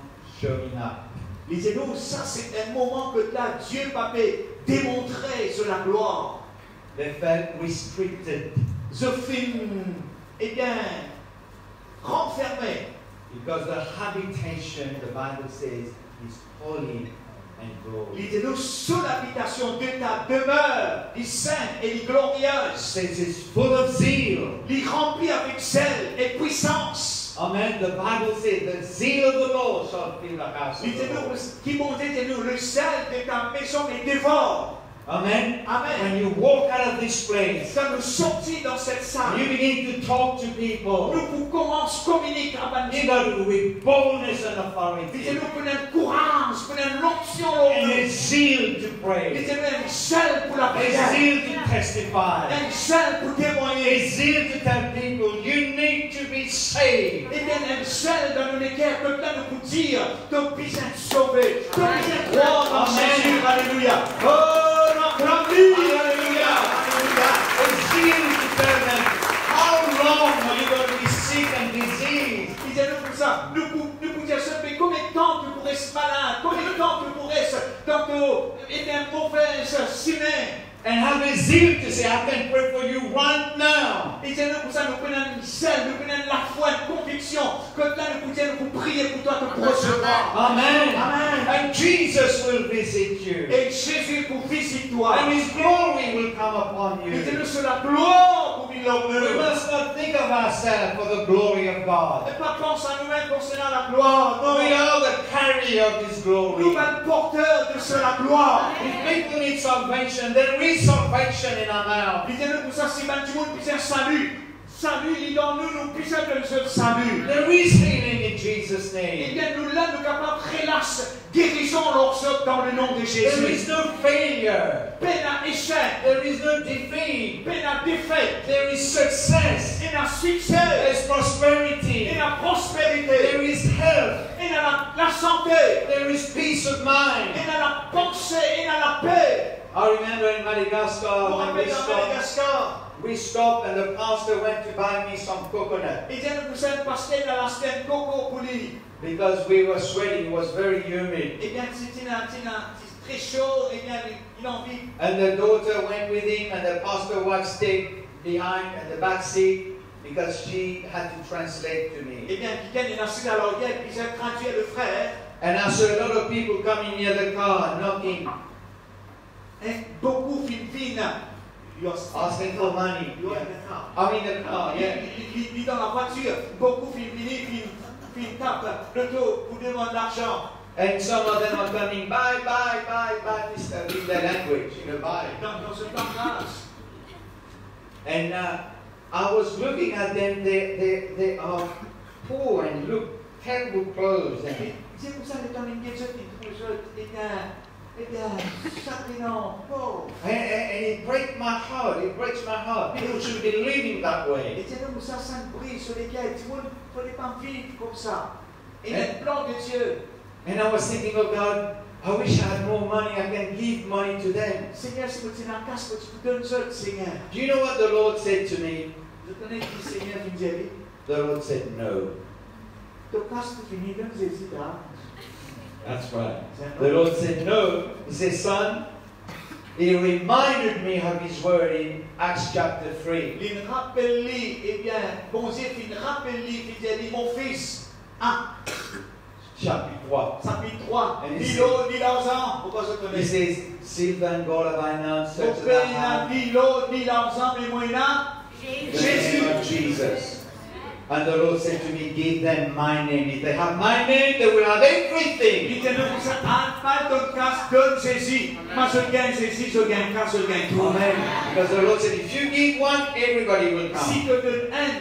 S2: showing up.
S1: Lisez-nous, ça c'est un moment que là, Dieu va démontrer sur la gloire.
S2: They felt restricted.
S1: Je film, eh bien, renfermé.
S2: Because the habitation, the Bible says, is holy and glorious.
S1: Lisez-nous, sous l'habitation de ta demeure, il sainte et il glorieuse.
S2: It says it's full of zeal.
S1: Il remplit avec zèle et puissance.
S2: Amen. The Bible says the zeal of the Lord shall fill the house of the
S1: Lisez-nous,
S2: Lord.
S1: qui m'ont dit, le zèle de ta maison les dévore.
S2: Amen.
S1: Amen.
S2: When you walk out of this place,
S1: Quand nous sortis dans cette salle,
S2: you begin to talk to people.
S1: nous commençons à communiquer avec
S2: You know, with boldness and authority.
S1: Lisez-nous, pour un courage, pour une l'onction.
S2: And a zeal to pray.
S1: Lisez-nous, un zèle pour la
S2: A
S1: prière.
S2: zeal to testify.
S1: Un zèle pour témoigner.
S2: A zeal to tell people you need to be saved.
S1: Eh bien, un zèle dans le cœur, comme ça, nous vous dire, tu as besoin de sauver, tu as besoin de croire en Jésus. Alléluia. Oh, notre vie. Alléluia. Alléluia.
S2: A zeal to tell them how long are you going to be sick and diseased.
S1: Disons-nous comme ça, nous vous dire, mais combien de temps tu pourrais être malade, combien de temps tu pourrais être dans une mauvaise semaine.
S2: And have a zeal to say, I can pray for you right now.
S1: Disons-nous comme ça, nous prenons une zèle, nous prenons la foi, une conviction, que là nous vous prier pour toi te recevoir.
S2: Amen.
S1: Amen.
S2: And Jesus will visit you.
S1: Et Jésus vous visite toi.
S2: And His glory will come upon you.
S1: Disons-nous sur la gloire pour
S2: We
S1: l'honneur.
S2: must not think of ourselves for the glory of God.
S1: Ne pas penser à nous-mêmes concernant la gloire. Non,
S2: We are the carrier of His glory.
S1: nous sommes porteurs de la gloire.
S2: If people need salvation, there is salvation in our mouth.
S1: Disons-nous pour ça, si tout le monde puisse un salut. Salut, il est dans nous, nous puissions de ce salut.
S2: There is healing in Jesus'
S1: Eh
S2: name.
S1: bien, nous là, nous capables de relâcher, guérissons l'orceau dans le nom de
S2: There is
S1: Jésus.
S2: no failure.
S1: Peine à échec,
S2: There is no defeat.
S1: peine à défaite,
S2: There is success.
S1: peine à succès,
S2: There's prosperity.
S1: peine à prospérité,
S2: There is health.
S1: peine à la santé,
S2: There is peace of mind.
S1: peine à la pensée, peine à la paix.
S2: I remember in Madagascar
S1: Vous
S2: when
S1: rappelez dans Madagascar,
S2: we stopped and the pastor went to buy me some coconut
S1: il disait, nous sommes passés dans la scène coco pour lui.
S2: because we were sweating. It was very humid.
S1: Eh bien, c'était très chaud, eh bien, il a envie.
S2: And the daughter went with him, and the pastor wife stayed behind in the back seat because she had to translate to me.
S1: Eh bien, Kiken est assis à l'oreille, puis il traduit le frère.
S2: And I saw a lot of people coming near the car, knocking,
S1: Et beaucoup viennent.
S2: asking for money.
S1: Yeah.
S2: I'm in the car, yeah.
S1: Il dans la voiture. Beaucoup viennent tapent le dos pour demander l'argent.
S2: And some of them are coming, bye, bye, bye, bye, in their language, bye.
S1: Dans ce langage.
S2: And I was looking at them, they are poor and look terrible clothes.
S1: C'est pour ça que quand il y a
S2: And it breaks my heart, it breaks my heart. People should be living that way.
S1: Et c'est comme ça, ça me brise sur lesquels il ne faut pas vivre comme ça. Et le plan de Dieu.
S2: And I was thinking, oh God, I wish I had more money, I can give money to them.
S1: Seigneur, si tu as un casque, tu peux donner ça, Seigneur.
S2: Do you know what the Lord said to me?
S1: Je connais qui Seigneur qui me dit.
S2: The Lord said, no.
S1: Ton casque fini, donne Jésus là.
S2: That's right. The Lord said, no. He said, son, he reminded me of his word in Acts chapter 3.
S1: Il me rappelle-lui, eh bien, bon Dieu, il me rappelle-lui, il dit, mon fils,
S2: Chapitre 3.
S1: Chapitre 3,
S2: And
S1: ni l'eau, ni l'argent, pourquoi je
S2: He
S1: connais?
S2: says, silver and gold have I none,
S1: Mon
S2: such as
S1: père,
S2: I
S1: il n'a
S2: have.
S1: ni l'eau, ni l'argent, mais moi, il a
S2: The name of Jesus. And the Lord said to me, give them my name. If they have my name, they will have everything.
S1: Il dit, pas ton casque, donne Jésus. Moi, je gagne Jésus, je gagne casque, je gagne tout.
S2: Amen. Because the Lord said, if you give one, everybody will
S1: Si
S2: come.
S1: tu donnes un,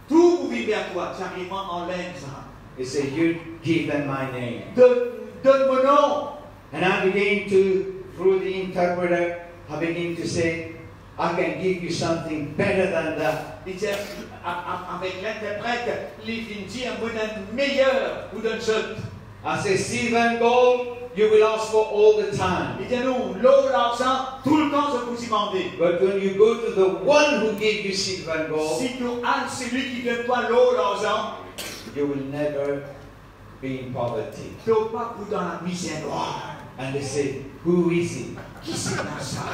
S1: tout vous vivez à toi. Tu arrives en l'aime, ça.
S2: He said, you give them my name.
S1: Donne mon nom.
S2: And I began to, through the interpreter, I began to say, I can give you something better than that.
S1: Il dit, avec l'interprète, il dit, un bonheur meilleur vous donne je.
S2: I say, silver and gold, you will ask for all the time.
S1: Il dit, non, l'eau, l'argent, tout le temps, je vous y demandais.
S2: But when you go to the one who gave you silver and gold,
S1: Si tu as celui qui donne toi l'eau, l'argent,
S2: you will never be in poverty.
S1: tu n'es pas dans la misère noire.
S2: And they say, who is he?
S1: Qui c'est dans ça?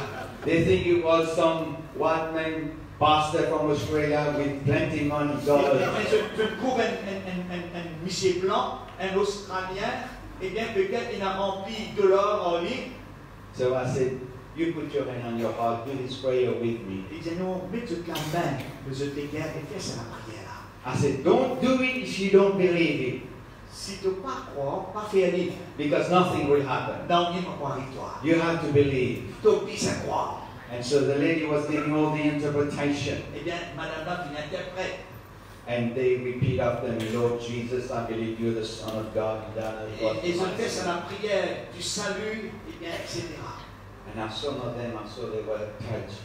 S2: They think it was some white man pastor from Australia with plenty money, dollars.
S1: Je trouve un monsieur blanc, un Australien, et bien peut-être il a rempli de l'or en lui.
S2: So I said, you put your hand on your heart, do this prayer with me.
S1: Il dit, non, mets toute la main, je te garde et fais ça la prière.
S2: I said, don't do it if you don't believe it,
S1: Si tu ne pas croire, pas faire livre.
S2: because nothing will happen.
S1: Non, il ne va pas avec toi.
S2: You have to believe.
S1: Tu obligé à croire.
S2: And so the lady was giving all the interpretation.
S1: Eh bien, madame là, tu interprète.
S2: And they repeat after me, Lord Jesus, I believe you're the Son of God.
S1: Et je fais ça la prière du salut, et bien, etc.
S2: And some of them, I saw they were touched.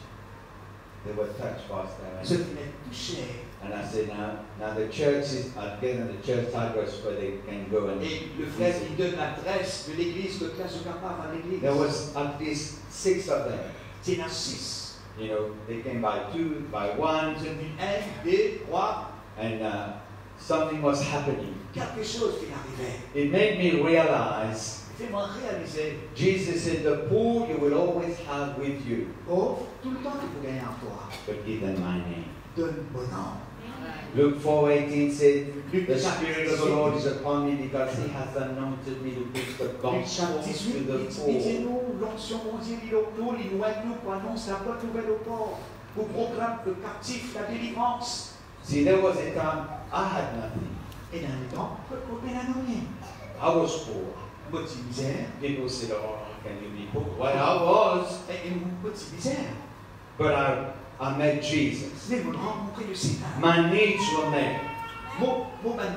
S2: They were touched by
S1: Je
S2: that.
S1: venais toucher.
S2: And I said, now the church is, I've given the church address where they can go and
S1: Et le frère, il donne l'adresse de l'église, que là, je capable à l'église.
S2: there was at least 6 of them.
S1: C'est la 6.
S2: You know, they came by 2, by 1,
S1: Je dis 1, 2, 3.
S2: and something was happening.
S1: Quelque chose qui arrivait.
S2: It made me realize,
S1: Fais-moi réaliser.
S2: Jesus said, the poor you will always have with you,
S1: Oh, tout le temps que vous gagnez en toi.
S2: but give them my name.
S1: Donne mon nom.
S2: Luke 4:18 said,
S1: Luc
S2: the Spirit of the Lord is upon me because He has anointed me to preach the
S1: Luc
S2: gospel
S1: chapitre
S2: to
S1: 18,
S2: the
S1: il dit
S2: poor.
S1: nous, l'onction mondiale, il autour, il noie nous pour annoncer la bonne nouvelle aux pauvres, pour proclamer le captif, la délivrance.
S2: See, there was a time I had nothing.
S1: Et dans le temps, on n'a rien.
S2: I was poor.
S1: Petit misère.
S2: People said, oh, can you be poor? Well, I was.
S1: Et une petite misère.
S2: But I met Jesus.
S1: Mais vous rencontrez le Seigneur.
S2: My needs were met.
S1: Mon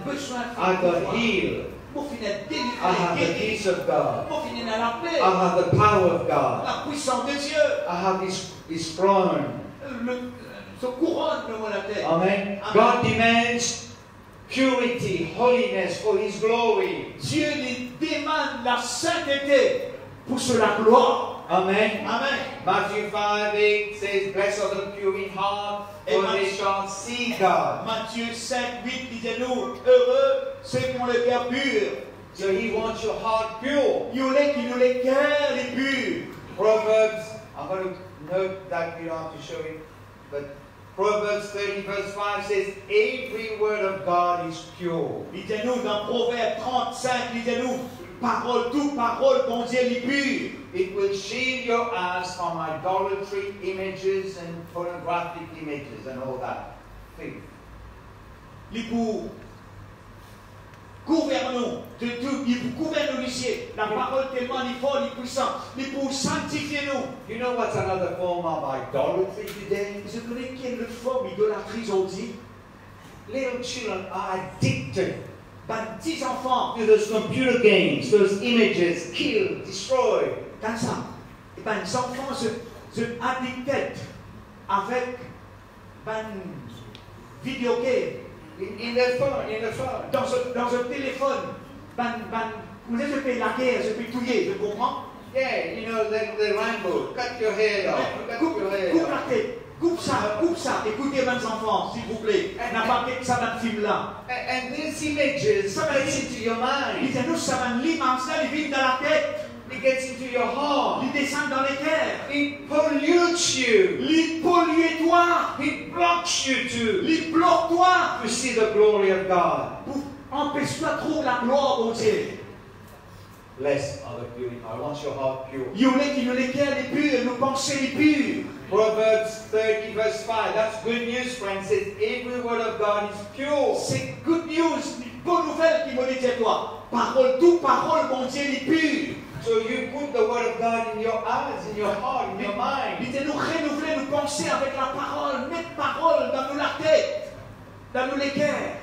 S1: besoin
S2: I got healed.
S1: Mon finir délivré,
S2: I have the
S1: guéri.
S2: peace of God.
S1: Mon finir dans la paix.
S2: I have the power of God.
S1: La puissance de Dieu.
S2: I have His throne.
S1: Ce couronne de la tête.
S2: Amen. God demands purity, holiness for His glory.
S1: Dieu lui demande la sainteté pour la gloire.
S2: Amen.
S1: Amen.
S2: Matthew 5:8 says, Blessed are the pure in heart, for they shall see God.
S1: Matthieu 5, 8, disait-nous, heureux ceux qui ont le cœur pur.
S2: So he wants your heart pure.
S1: Il voulait qu'il nous les cœurs les purs.
S2: Proverbs, I'm going to note that we don't have to show it, but Proverbs 30 verse 5 says, every word of God is pure.
S1: Disait-nous dans Proverbe 35, disait-nous, parole, toute parole, ton Dieu est pur.
S2: It will shield your eyes from idolatry, images, and pornographic images and all that. Think.
S1: Il pour gouverne-nous de tout, il pour gouverne nous ici. La parole tellement il forte, il puissant, il pour sanctifier nous.
S2: You know what's another form of idolatry today?
S1: Vous connaissez quelle forme d'idolâtrie aujourd'hui?
S2: Little children are addicted
S1: Ben, 10 enfants,
S2: to those computer games, those images, kill, destroy.
S1: dans ça, et ben, les enfants se addictent avec ben, vidéo game.
S2: In their phone,
S1: Dans un téléphone, vous êtes fait la guerre, je peux tuer, je comprends?
S2: Yeah, you know, the Rambo, cut your head off,
S1: Coupe
S2: cut your head
S1: la
S2: off.
S1: tête, coupe ça, écoutez mes enfants, s'il vous plaît, n'a pas que ça dans le film là.
S2: And these images gets into your mind.
S1: Disons-nous, ça va l'immense, il vit dans la tête,
S2: It gets into your heart.
S1: il descend dans les cœurs,
S2: It pollutes you.
S1: il pollue toi,
S2: It blocks you
S1: il bloque toi,
S2: to see the glory of God.
S1: pour empêcher toi de trouver la gloire au Dieu.
S2: Blessed are the pure. I want your heart pure.
S1: Il voulait qu'il nous les cœurs les purs, nos pensées les pures.
S2: Proverbs 30 verse 5. That's good news, friends. It says every word of God is pure.
S1: C'est good news, une bonne nouvelle qui me dit à toi. Parole, toute parole, mon Dieu, est pure.
S2: So you put the word of God in your eyes, in your heart, in your mind.
S1: Il dit nous renouveler nos pensées avec la parole, mettre parole dans nous la tête, dans nous les cœurs.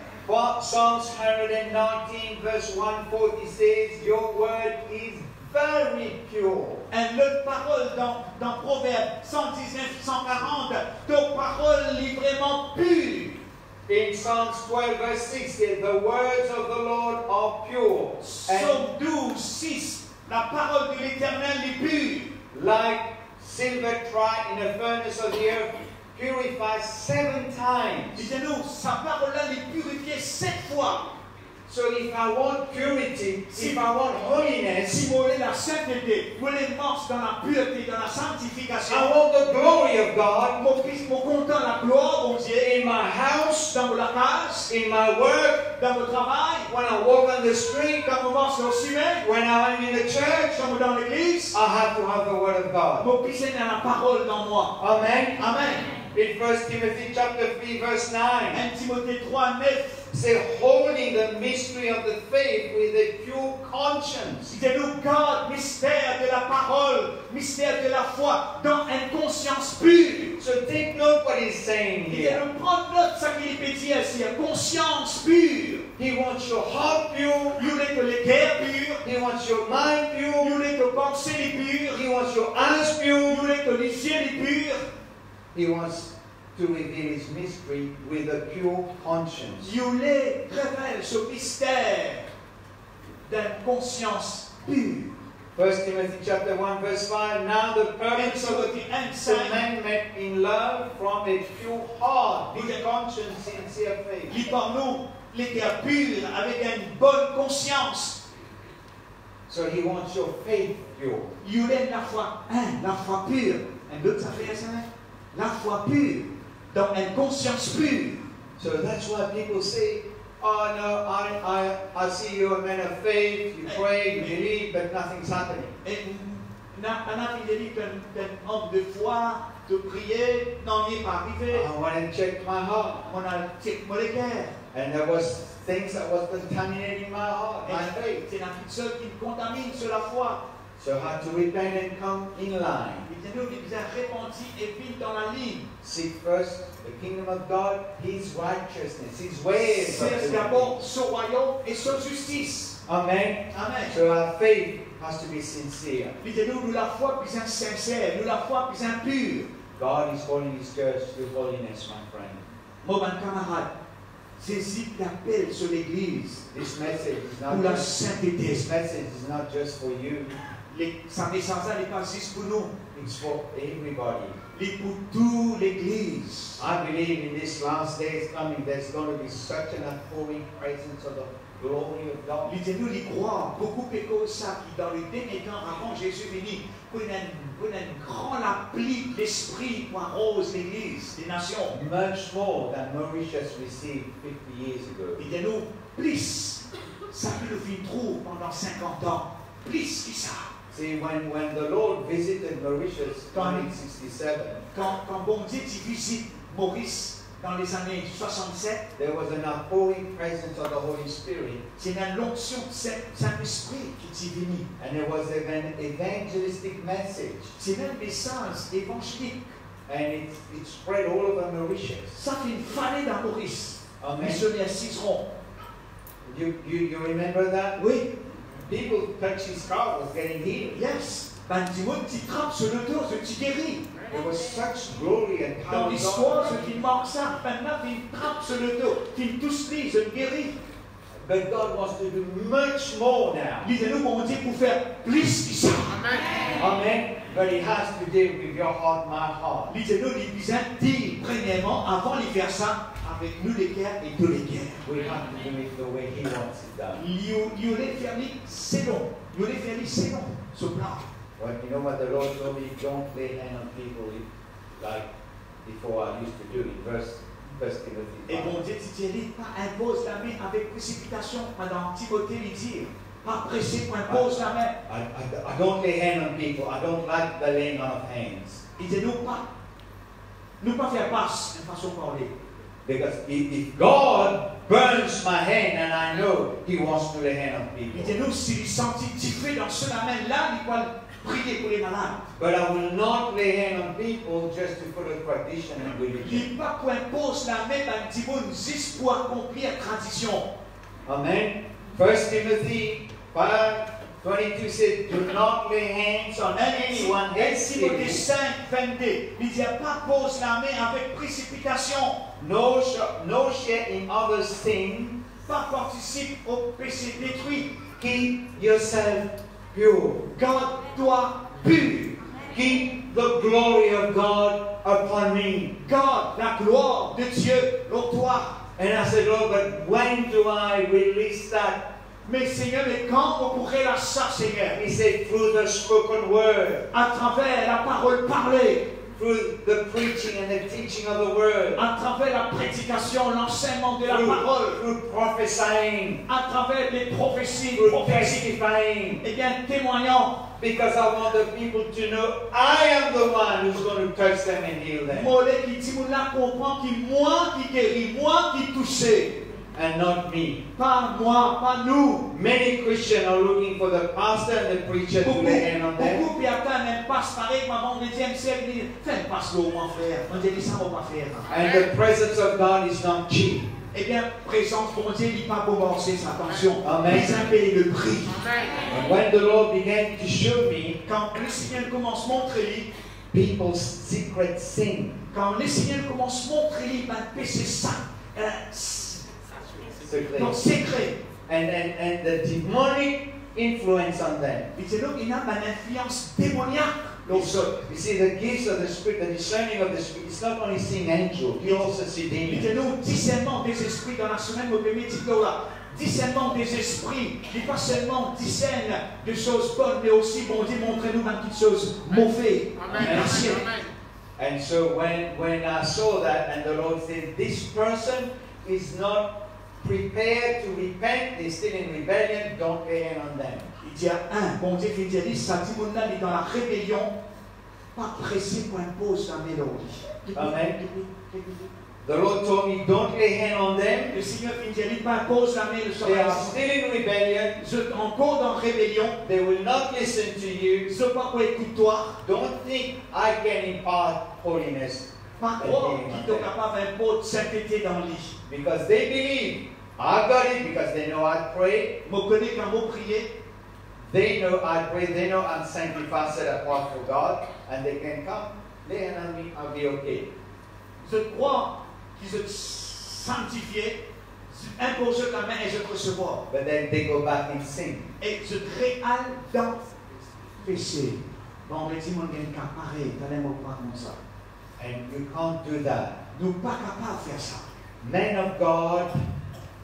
S2: Psalms 119 verse 140 says, your word is very pure.
S1: Et notre parole dans Proverbe 119, 140, ton parole est vraiment pure.
S2: In Psalms 12 verse 6 says, the words of the Lord are pure.
S1: Psaume 12, 6, la parole de l'Éternel est pure.
S2: Like silver tried in the furnace of the earth, purified 7 times.
S1: Disons-nous, sa parole-là est purifiée 7 fois.
S2: So if I want purity, if I want holiness,
S1: Si vous voulez la sainteté, vous voulez marcher dans la pureté, dans la sanctification,
S2: I want the glory of God
S1: mon content la gloire, mon Dieu,
S2: in my house,
S1: dans la case,
S2: in my work,
S1: dans votre travail,
S2: when I walk on the street,
S1: quand vous marchez au chemin,
S2: when I'm in the church,
S1: quand vous dans l'église,
S2: I have to have the word of God.
S1: vous puissiez dans la parole dans moi.
S2: Amen.
S1: Amen.
S2: In 1 Timothy chapter 3 verse 9,
S1: 1 Timothée 3, 9,
S2: say, holding the mystery of the faith with a pure conscience.
S1: disons-nous, garde mystère de la parole, mystère de la foi, dans une conscience pure.
S2: So take note what he's saying here.
S1: Disons-nous, prendre note de ce qu'il peut dire ici, conscience pure.
S2: He wants your heart pure.
S1: Il voulait que les cœurs purs,
S2: He wants your mind
S1: il
S2: pure.
S1: voulait que pensées les pures,
S2: He wants your eyes
S1: il
S2: pure.
S1: voulait que les yeux les purs.
S2: He wants to reveal his mystery with a pure conscience.
S1: Il voulait révéler ce mystère d'une conscience pure.
S2: 1 Timothy chapter 1 verse 5. Now the
S1: 1
S2: purpose of
S1: Timothée 1,
S2: the
S1: 5,
S2: commandment in love from a pure heart, good conscience, sincere faith.
S1: lit par nous les cœurs purs avec une bonne conscience.
S2: So he wants your faith pure.
S1: Il voulait la foi pure. Un autre ça fait ça, la foi pure, dans une conscience pure.
S2: So that's why people say, oh no, I see you're a man of faith, you pray, you believe, but nothing's happening.
S1: Et Anna, il dit qu'un homme de foi, de prier, non, il n'est pas arrivé.
S2: I want to check my heart.
S1: On a checké le cœur.
S2: And there was things that was contaminating my heart, my faith.
S1: C'est la seule qui me contamine sur la foi.
S2: So I had to repent and come in line.
S1: Il nous dit répenti et vite dans la ligne.
S2: Seek first the kingdom of God, His righteousness, His ways.
S1: C'est d'abord son royaume et son justice.
S2: Amen.
S1: Amen.
S2: So our faith has to be sincere.
S1: Nous la foi plus sincère, nous la foi plus pure.
S2: God is calling His church to holiness, my friend.
S1: Mon camarade, Jésus t'appelle sur l'église
S2: This message is
S1: pour
S2: not
S1: la
S2: just,
S1: sainteté.
S2: this message is not just for you.
S1: sa naissance n'est pas juste pour nous,
S2: it's for everybody.
S1: mais pour toute l'Église.
S2: I believe in this last days coming, there's going to be such an outpouring presence of the glory of God.
S1: Lisez-nous les croire, beaucoup de choses ça qui dans les derniers temps avant Jésus venu, qu'on a une grande appli de l'esprit pour arrose l'Église des nations.
S2: Much more than Mauritius received 50 years ago.
S1: Lisez-nous plus, ça que nous vit trop pendant 50 ans, plus que ça.
S2: See, when the Lord visited Mauritius in 1967,
S1: Quand bon Dieu visite Maurice dans les années 67,
S2: there was an outpouring presence of the Holy Spirit,
S1: c'est une onction de Saint-Esprit qui est venu.
S2: and there was an evangelistic message,
S1: C'est un message évangélique.
S2: and it spread all over Mauritius.
S1: Ça fait une famille dans Maurice.
S2: Amen.
S1: Missionnaires Ciceron.
S2: You remember that?
S1: Oui,
S2: People touch his car was getting healed.
S1: yes. Ben, dis-moi, tu trappes sur le dos, tu guéris.
S2: There was such glory and power
S1: Dans
S2: of
S1: l'histoire,
S2: God.
S1: ce qui marque ça, maintenant, tu trappes sur le dos, tu touches les, je guéris.
S2: But God wants to do much more now.
S1: Lisez-nous, mon Dieu, pour faire plus que ça.
S2: Amen. But it has to deal with your heart, my heart.
S1: Lisez-nous, les bisins disent, premièrement, avant de faire ça, avec nous les guerres et tous les guerres.
S2: We have to do it the way He wants it done.
S1: Il y aurait fait c'est long. Il y aurait fait c'est long, ce plan.
S2: But you know what the Lord told me? Don't lay hand on people like before I used to do in First Timothy
S1: Et
S2: 5.
S1: bon Dieu, Thierry, pas impose la main avec précipitation, dans Timothée lui dire. Pas pressé pour impose la main.
S2: I don't lay hand on people. I don't like the laying on of hands.
S1: Il dit, nous pas faire passe, une façon de parler.
S2: Because if God burns my hand and I know He wants to lay hand on
S1: Il
S2: people.
S1: dit, nous, s'il sentit tiffer dans ce main-là, il va prier pour les malades.
S2: But I will not lay hand on people just to follow tradition and religion.
S1: Il n'est pas pour imposer la main d'un petit monde juste pour accomplir tradition.
S2: Amen. 1 Timothy 5:22 said, "Do not lay hands on anyone
S1: Timothée
S2: hastily,
S1: 5, 22, il dit, pas pose la main avec précipitation,
S2: no share in others' sin.
S1: pas participe au péché détruit.
S2: Keep yourself pure.
S1: Garde-toi pur.
S2: Keep the glory of God upon me."
S1: Garde la gloire de Dieu en toi.
S2: And I said, "Lord, but when do I release that?"
S1: Mais Seigneur, mais quand on pourrait la ça, Seigneur?
S2: He said, "Through the spoken word,
S1: À travers la parole parlée,
S2: through the preaching and the teaching of the word,
S1: à travers la prédication, l'enseignement de la
S2: through,
S1: parole,
S2: through prophesying,
S1: à travers les prophéties,
S2: through
S1: prophéties,
S2: testifying,
S1: eh bien, témoignant.
S2: because I want the people to know I am the one who's going to touch them and heal them,
S1: Mollet qui dit, mon là comprend qui moi qui guérit, moi qui touché.
S2: and not me.
S1: Pas moi, pas nous.
S2: Many Christians are looking for the pastor and the preacher to lay hand on them.
S1: Beaucoup qui attendent un passe pareil, mais avant le 20e siècle, ils disent, fais un passe l'eau, mon frère. On dit, ça, on va pas faire.
S2: And the presence of God is not cheap.
S1: Eh bien, présence, bon Dieu, il n'est pas pour morcer sa attention.
S2: Amen.
S1: Il a payé le prix.
S2: And when the Lord began to show me
S1: Quand le Seigneur commence à montrer,
S2: people's secret sin,
S1: quand le Seigneur commence à montrer, ben, péché ça, dans secret.
S2: and the demonic influence on them.
S1: Il dit, donc, il a une influence démoniaque.
S2: Also, you see, the gifts of the Spirit, the discerning of the Spirit, it's not only seeing angels, you also see
S1: Il
S2: demons.
S1: dit, nous, discernement des esprits dans la semaine, au premier titre là. Discernement des esprits, il n'est pas seulement discerne de choses bonnes, mais aussi, bon Dieu, montrez-nous une petite chose mauvaises. Merci.
S2: And so when I saw that, and the Lord said, this person is not prepared to repent, they're still in rebellion, don't lay hand on them.
S1: Il dit à un, bon Dieu, il dit, ça dit, mon âme est dans la rébellion, pas pressé pour imposer la mélodie.
S2: Amen. The Lord told me, don't lay hand on them.
S1: Le Seigneur il dit, pas impose la main,
S2: They are still in rebellion.
S1: encore dans rébellion,
S2: They will not listen to you.
S1: je ne pas pour écoute-toi,
S2: Don't think I can impart holiness.
S1: pas croire qu'il est capable d'imposer sainteté dans le lit.
S2: Because they believe. I got it because they know I pray.
S1: Je connais quand vous priez,
S2: They know I pray. They know I'm sanctified, set apart for God. And they can come, lay hand on me, I'll be okay.
S1: je crois qu'ils sont sanctifiés, impose ta main et je te recevoir.
S2: But then they go back in sin.
S1: Et je réale dans fessé. Vendredi, on gagne qu'à pareil, t'as l'air pas comme ça.
S2: And you can't do that.
S1: Nous pas capables de faire ça.
S2: Men of God,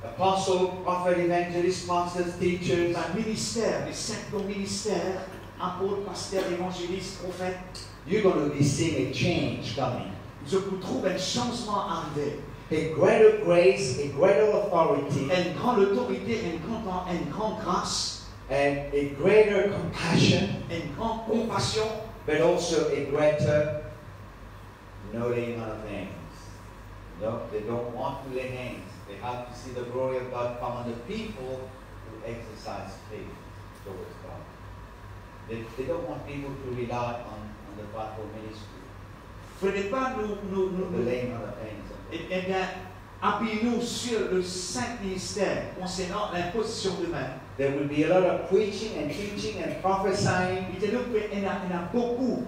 S2: apostle, prophet, evangelist, pastors, teachers,
S1: Un ministère, les 5 dons ministères, apôtres, pasteurs, évangélistes, prophètes,
S2: you're going to be seeing a change coming.
S1: je vous trouve un changement arrivé.
S2: A greater grace, a greater authority,
S1: Une grande autorité, une grande grâce,
S2: and a greater compassion,
S1: une grande compassion,
S2: but also a greater no laying on of hands. No, they don't want to lay hands. They have to see the glory of God come on the people who exercise faith towards God. They don't want people to rely on the fivefold ministry.
S1: Ce n'est pas
S2: The laying on of hands.
S1: eh bien, appuyez-nous sur le Saint ministère concernant l'imposition de main.
S2: There will be a lot of preaching and teaching and prophesying.
S1: Il y en a beaucoup.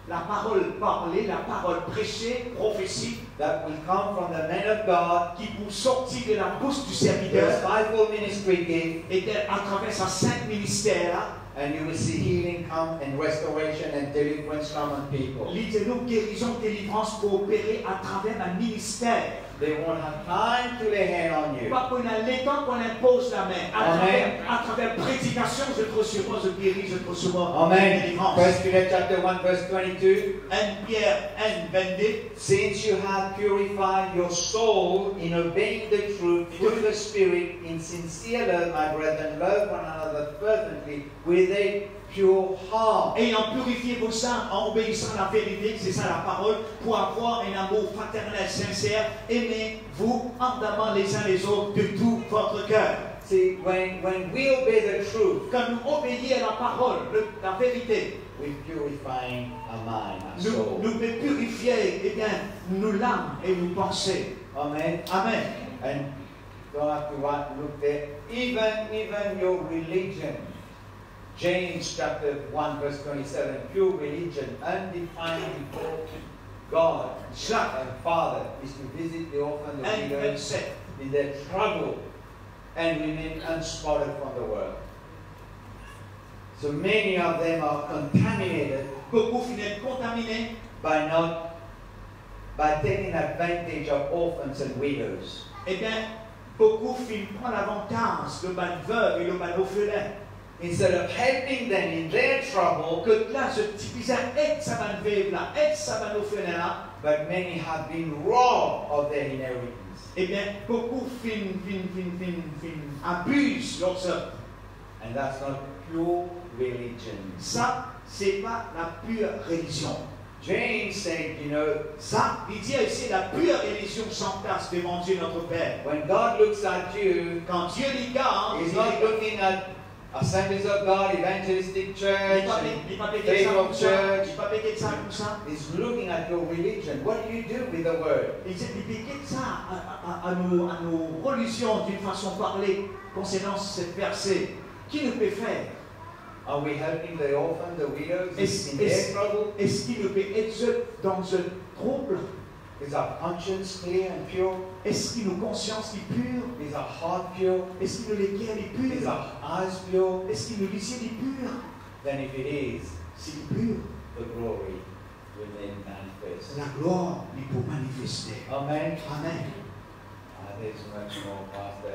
S1: La parole parlée, la parole prêchée, prophétie,
S2: That will come from the men of God,
S1: qui vous sortit de la bouche du
S2: the
S1: serviteur
S2: fivefold ministry gift,
S1: et à travers sa sainte ministère,
S2: and you will see healing come and restoration and deliverance come on people.
S1: lisez-nous guérison, délivrance pour opérer à travers un ministère.
S2: They won't have time to lay hand on you.
S1: Pas qu'on a le temps qu'on impose la main.
S2: Amen.
S1: À travers prédication, je te reçois, je guéris, je te reçois.
S2: Amen.
S1: Délivrance.
S2: 1 Peter chapter 1 verse 22.
S1: 1 Pierre 1, 22.
S2: Since you have purified your soul in obeying the truth through the Spirit in sincere love, my brethren, love one another fervently with a pure heart.
S1: Ayant purifié vos âmes en obéissant à la vérité, c'est ça la parole, pour avoir un amour fraternel sincère, aimez-vous ardemment les uns les autres de tout votre cœur.
S2: See, when we obey the truth,
S1: Quand nous obéissons à la parole, la vérité,
S2: we're purifying our mind, our soul.
S1: nous purifier, eh bien, nous l'âme et nous pensées.
S2: Amen.
S1: Amen.
S2: And don't have to look there. Even your religion. James chapter 1 verse 27. Pure religion, undefined before God,
S1: Jacques
S2: and Father, is to visit the orphan, the
S1: 1,
S2: widows
S1: 27.
S2: in their trouble and remain unspotted from the world. So many of them are contaminated
S1: Beaucoup finissent contaminés
S2: by taking advantage of orphans and widows.
S1: eh bien, beaucoup prennent l'avantage de bonnes veuves et de bonnes orphelins.
S2: Instead of helping them in their trouble,
S1: Que là, je disais, aide sa bonne veuve là, aide sa bonne orphelin là.
S2: but many have been robbed of their inheritance.
S1: Eh bien, beaucoup abusent leurs œuvres.
S2: And that's not pure religion.
S1: Ça, c'est pas la pure religion.
S2: James said, you know,
S1: Ça, il dit ici, la pure religion sans place devant Dieu notre Père.
S2: when God looks at you,
S1: Quand Dieu regarde,
S2: He's not looking at Assemblies of God, evangelistic church,
S1: il va
S2: and
S1: pas péter
S2: faith
S1: ça comme
S2: of
S1: ça,
S2: church.
S1: il va péter ça comme ça.
S2: He's looking at your religion. What do you do with the word?
S1: Il péter ça à nos religions d'une façon parlée concernant ce verset. Qui nous peut faire?
S2: Are we helping the orphans, the widows in their trouble?
S1: Est-ce qu'il nous peut être dans un trouble?
S2: Is our conscience clear and pure?
S1: Est-ce qu'il nous conscience est pure?
S2: Is our heart pure?
S1: Est-ce qu'il nous les cœurs est
S2: Is
S1: pur?
S2: our eyes pure?
S1: Est-ce qu'il nous les yeux est pur?
S2: Then if it is,
S1: S'il est pur,
S2: the glory will then manifest.
S1: la gloire lui pour manifester.
S2: Amen.
S1: Amen.
S2: There's much more, Pastor.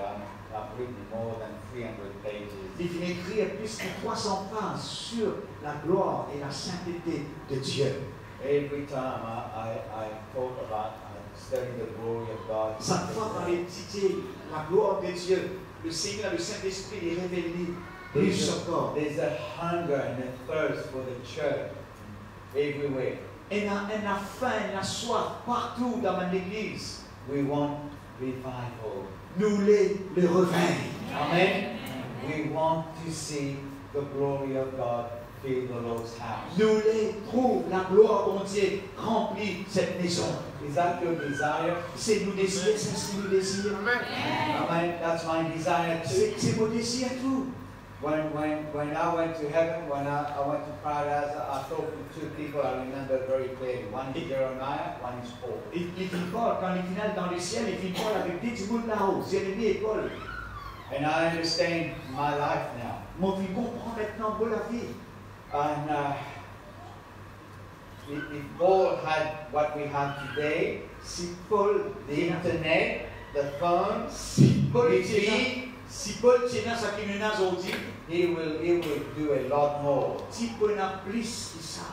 S2: I've written more than 300 pages.
S1: Il vient écrire plus que 300 pages sur la gloire et la sainteté de Dieu.
S2: Every time I thought about studying the glory of God.
S1: Chaque fois qu'on étudie la gloire de Dieu, le Seigneur, le Saint-Esprit est révélé plus encore.
S2: There's a hunger and a thirst for the church everywhere.
S1: Et la faim, la soif partout dans l'église.
S2: We want revival.
S1: Nous le réveil.
S2: Amen. We want to see the glory of God fill the Lord's house.
S1: Nous les trouvons, la gloire de Dieu remplit cette maison.
S2: Is that your desire?
S1: C'est nous désir, c'est ce que nous désirons.
S2: Amen. That's my desire too.
S1: C'est mon désir tout.
S2: When I went to heaven, when I went to paradise, I talked to two people I remember very clearly. One is Jeremiah, one is Paul.
S1: Il vit Paul, quand il finit dans le ciel, il vit Paul avec des petits bouts là-haut, Jérémie et Paul.
S2: And I understand my life now.
S1: Mon vie comprend maintenant pour la vie.
S2: And if Paul had what we have today,
S1: Si Paul,
S2: the internet, the phone,
S1: si Paul
S2: the
S1: tinha,
S2: TV,
S1: si Paul tinha sa que menas hoje,
S2: he will do a lot more.
S1: si Paul na plus que ça.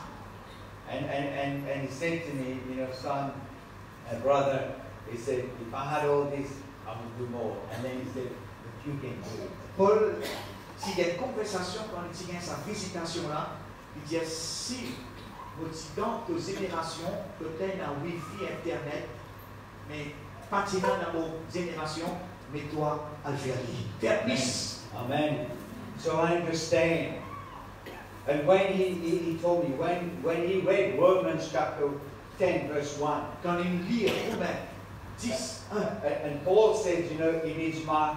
S2: And he said to me, you know, son, brother, he said, if I had all this, I would do more. And then he said, but you can do it.
S1: Paul, s'il y a une conversation quand il y a sa visitation là, il dit si dans nos générations, peut-être un Wi-Fi, Internet, mais pas dans nos générations, mais toi, Algérie. Faire plus.
S2: Amen. So I understand. And when he told me, when he read Romans chapter 10, verse 1,
S1: Quand il lit Romains 10, 1,
S2: and Paul says, you know, it is my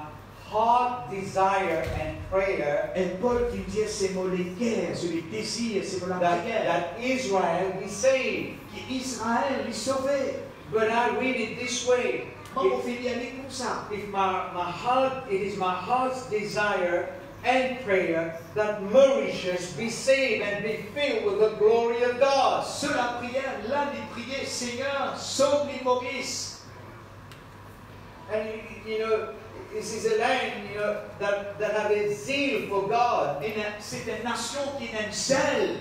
S2: heart desire and prayer
S1: et Paul qui dit ces mots, les guerres, c'est les désirs, c'est pour la prière,
S2: that Israel be saved.
S1: qu'Israël est sauvé.
S2: But I read it this way.
S1: Comment finir comme ça?
S2: If my heart, it is my heart's desire and prayer that Mauritius be saved and be filled with the glory of God.
S1: Sur la prière, l'un des prières, Seigneur, sauve les Maurice.
S2: And you know, this is a land, you know, that have a zeal for God.
S1: C'est une nation qui a un zèle.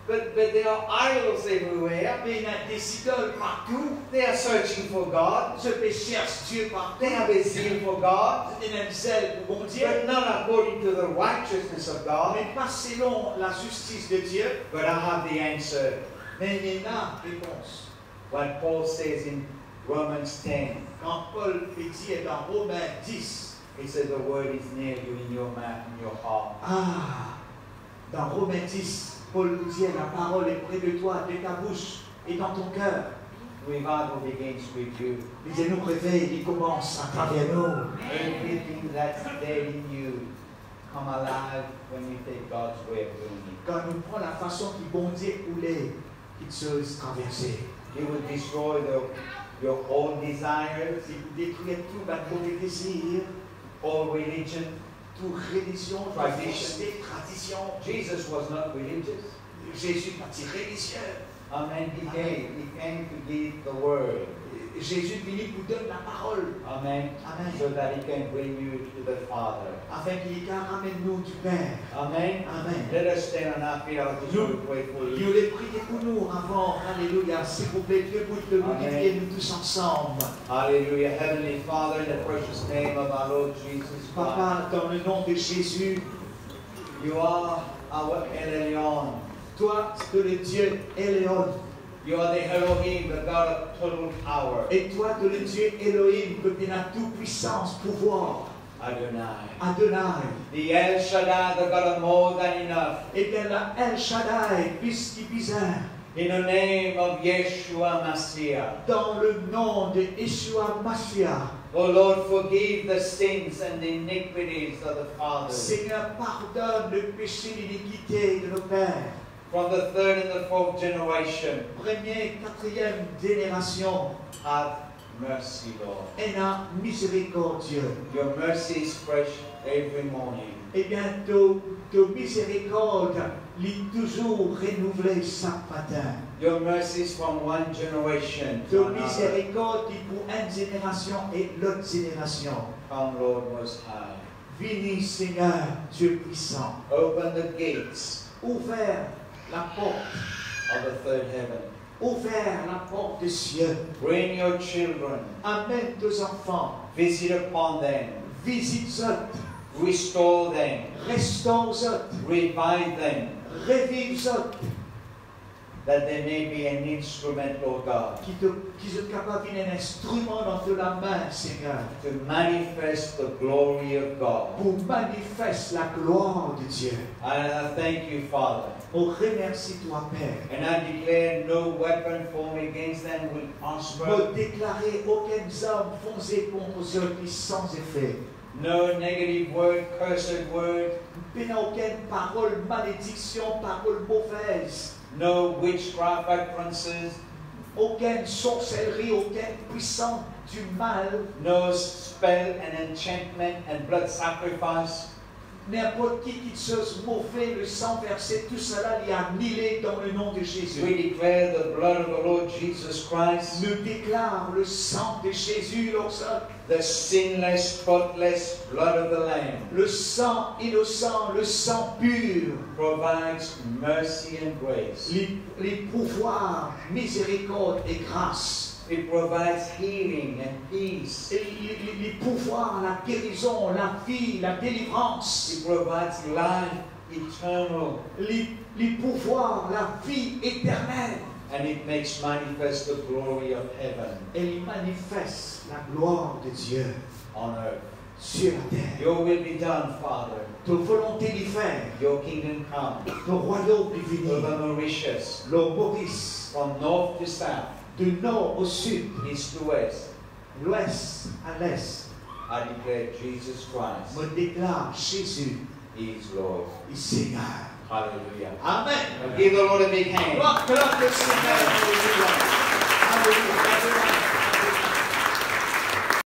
S2: But there are idols everywhere.
S1: Mais il y a des idoles partout.
S2: They are searching for God.
S1: Ceux qui cherchent Dieu partout.
S2: They have a zeal for God.
S1: C'est un zèle pour bon Dieu.
S2: But not according to the righteousness of God.
S1: Mais pas selon la justice de Dieu.
S2: But I have the answer.
S1: Mais il y a la réponse.
S2: What Paul says in Romans 10.
S1: Quand Paul dit dans Romains 10.
S2: He said the word is near you in your mouth, in your heart.
S1: Ah, dans Romains 10. Paul nous dit, la parole est près de toi, de ta bouche et dans ton cœur.
S2: Revival begins with you.
S1: Il nous réveille, il commence à travers nous.
S2: Everything that's dead in you come alive when you take God's way of doing it.
S1: Quand nous prenons la façon qui bon Dieu voulait qu'il se traverser.
S2: He will destroy your old desires,
S1: Il vous détruire tout votre mauvais désir,
S2: all religion,
S1: toute religion, tradition.
S2: Jesus was not religious.
S1: Jésus n'est pas religieux.
S2: Amen. He came to give the word.
S1: Jésus venu pour donner la parole.
S2: Amen.
S1: Amen.
S2: So that he can bring you to the Father.
S1: Afin qu'il ramène nous du Père.
S2: Amen.
S1: Amen.
S2: Let us stand on our feet. I just want to pray for you.
S1: Dieu les priez pour nous avant. Alléluia. S'il vous plaît, Dieu vous de nous guider nous tous ensemble.
S2: Hallelujah. Heavenly Father, in the precious name of our Lord Jesus Christ.
S1: Papa, dans le nom de Jésus,
S2: You are our El Elyon.
S1: toi, tu es le Dieu Éléon.
S2: You are the Elohim, the God of total power.
S1: Et toi, tu es le Dieu Elohim, que tu as toute puissance, pouvoir.
S2: Adonai.
S1: Adonai.
S2: The El Shaddai, the God of more than enough.
S1: Et bien la El Shaddai, plus qui bizarre.
S2: In the name of Yeshua Messiah.
S1: Dans le nom de Yeshua Mashiach.
S2: Oh Lord, forgive the sins and the iniquities of the fathers.
S1: Seigneur, pardonne le péché et l'iniquité de nos pères.
S2: From the third and the fourth generation.
S1: Première, quatrième génération.
S2: Have mercy, Lord.
S1: Et la miséricordieux.
S2: Your mercy is fresh every morning.
S1: Et bien, ta miséricorde est toujours renouvelée chaque matin.
S2: Your mercies from one generation
S1: Ta
S2: to another.
S1: miséricorde est pour une génération et l'autre génération.
S2: Come, Lord Most High.
S1: Venez, Seigneur, Dieu puissant.
S2: Open the gates
S1: Ouvert la porte.
S2: of the third heaven.
S1: Ouvert la porte des cieux.
S2: Bring your children.
S1: Amène tes enfants.
S2: Visit upon them.
S1: Visite-eux.
S2: Restore them.
S1: Restaure-eux.
S2: Revive them.
S1: Revive-eux.
S2: That they may be an instrument, Lord God,
S1: Qui sont capables d'un instrument dans la main, Seigneur.
S2: to manifest the glory of God.
S1: Pour manifester la gloire de Dieu.
S2: And I thank you, Father.
S1: On remercie toi, Père.
S2: And I declare no weapon formed against them will prosper.
S1: Pour déclarer aucune arme foncée contre eux qui sans effet.
S2: No negative word, cursed word.
S1: Il n'y a aucune parole malédiction, parole mauvaise.
S2: No witchcraft utterances.
S1: Aucune sorcellerie, aucune puissance du mal.
S2: No spell and enchantment and blood sacrifice.
S1: n'importe qui chose mauvaise, le sang versé, tout cela est annulé dans le nom de Jésus.
S2: We declare the blood of the Lord Jesus Christ,
S1: Nous déclare le sang de Jésus,
S2: the sinless, spotless blood of the Lamb,
S1: le sang innocent, le sang pur,
S2: provides mercy and grace.
S1: les pouvoirs, miséricorde et grâce.
S2: It provides healing and peace.
S1: Et les pouvoirs, la guérison, la vie, la délivrance.
S2: It provides life eternal.
S1: Les pouvoirs, la vie éternelle.
S2: And it makes manifest the glory of heaven
S1: Et il manifeste la gloire de Dieu
S2: on earth.
S1: sur la terre.
S2: Your will be done, Father.
S1: Ta volonté d'y faire,
S2: Your kingdom come.
S1: ton royaume est venu.
S2: Over Mauritius,
S1: Le Maurice,
S2: from north to south,
S1: du nord au sud,
S2: east to west,
S1: l'ouest à l'est,
S2: I declare Jesus Christ
S1: me déclare Jésus
S2: is Lord.
S1: est Seigneur.
S2: Hallelujah.
S1: Amen.
S2: Now give the Lord a big hand.
S1: Gloire, gloire au Seigneur.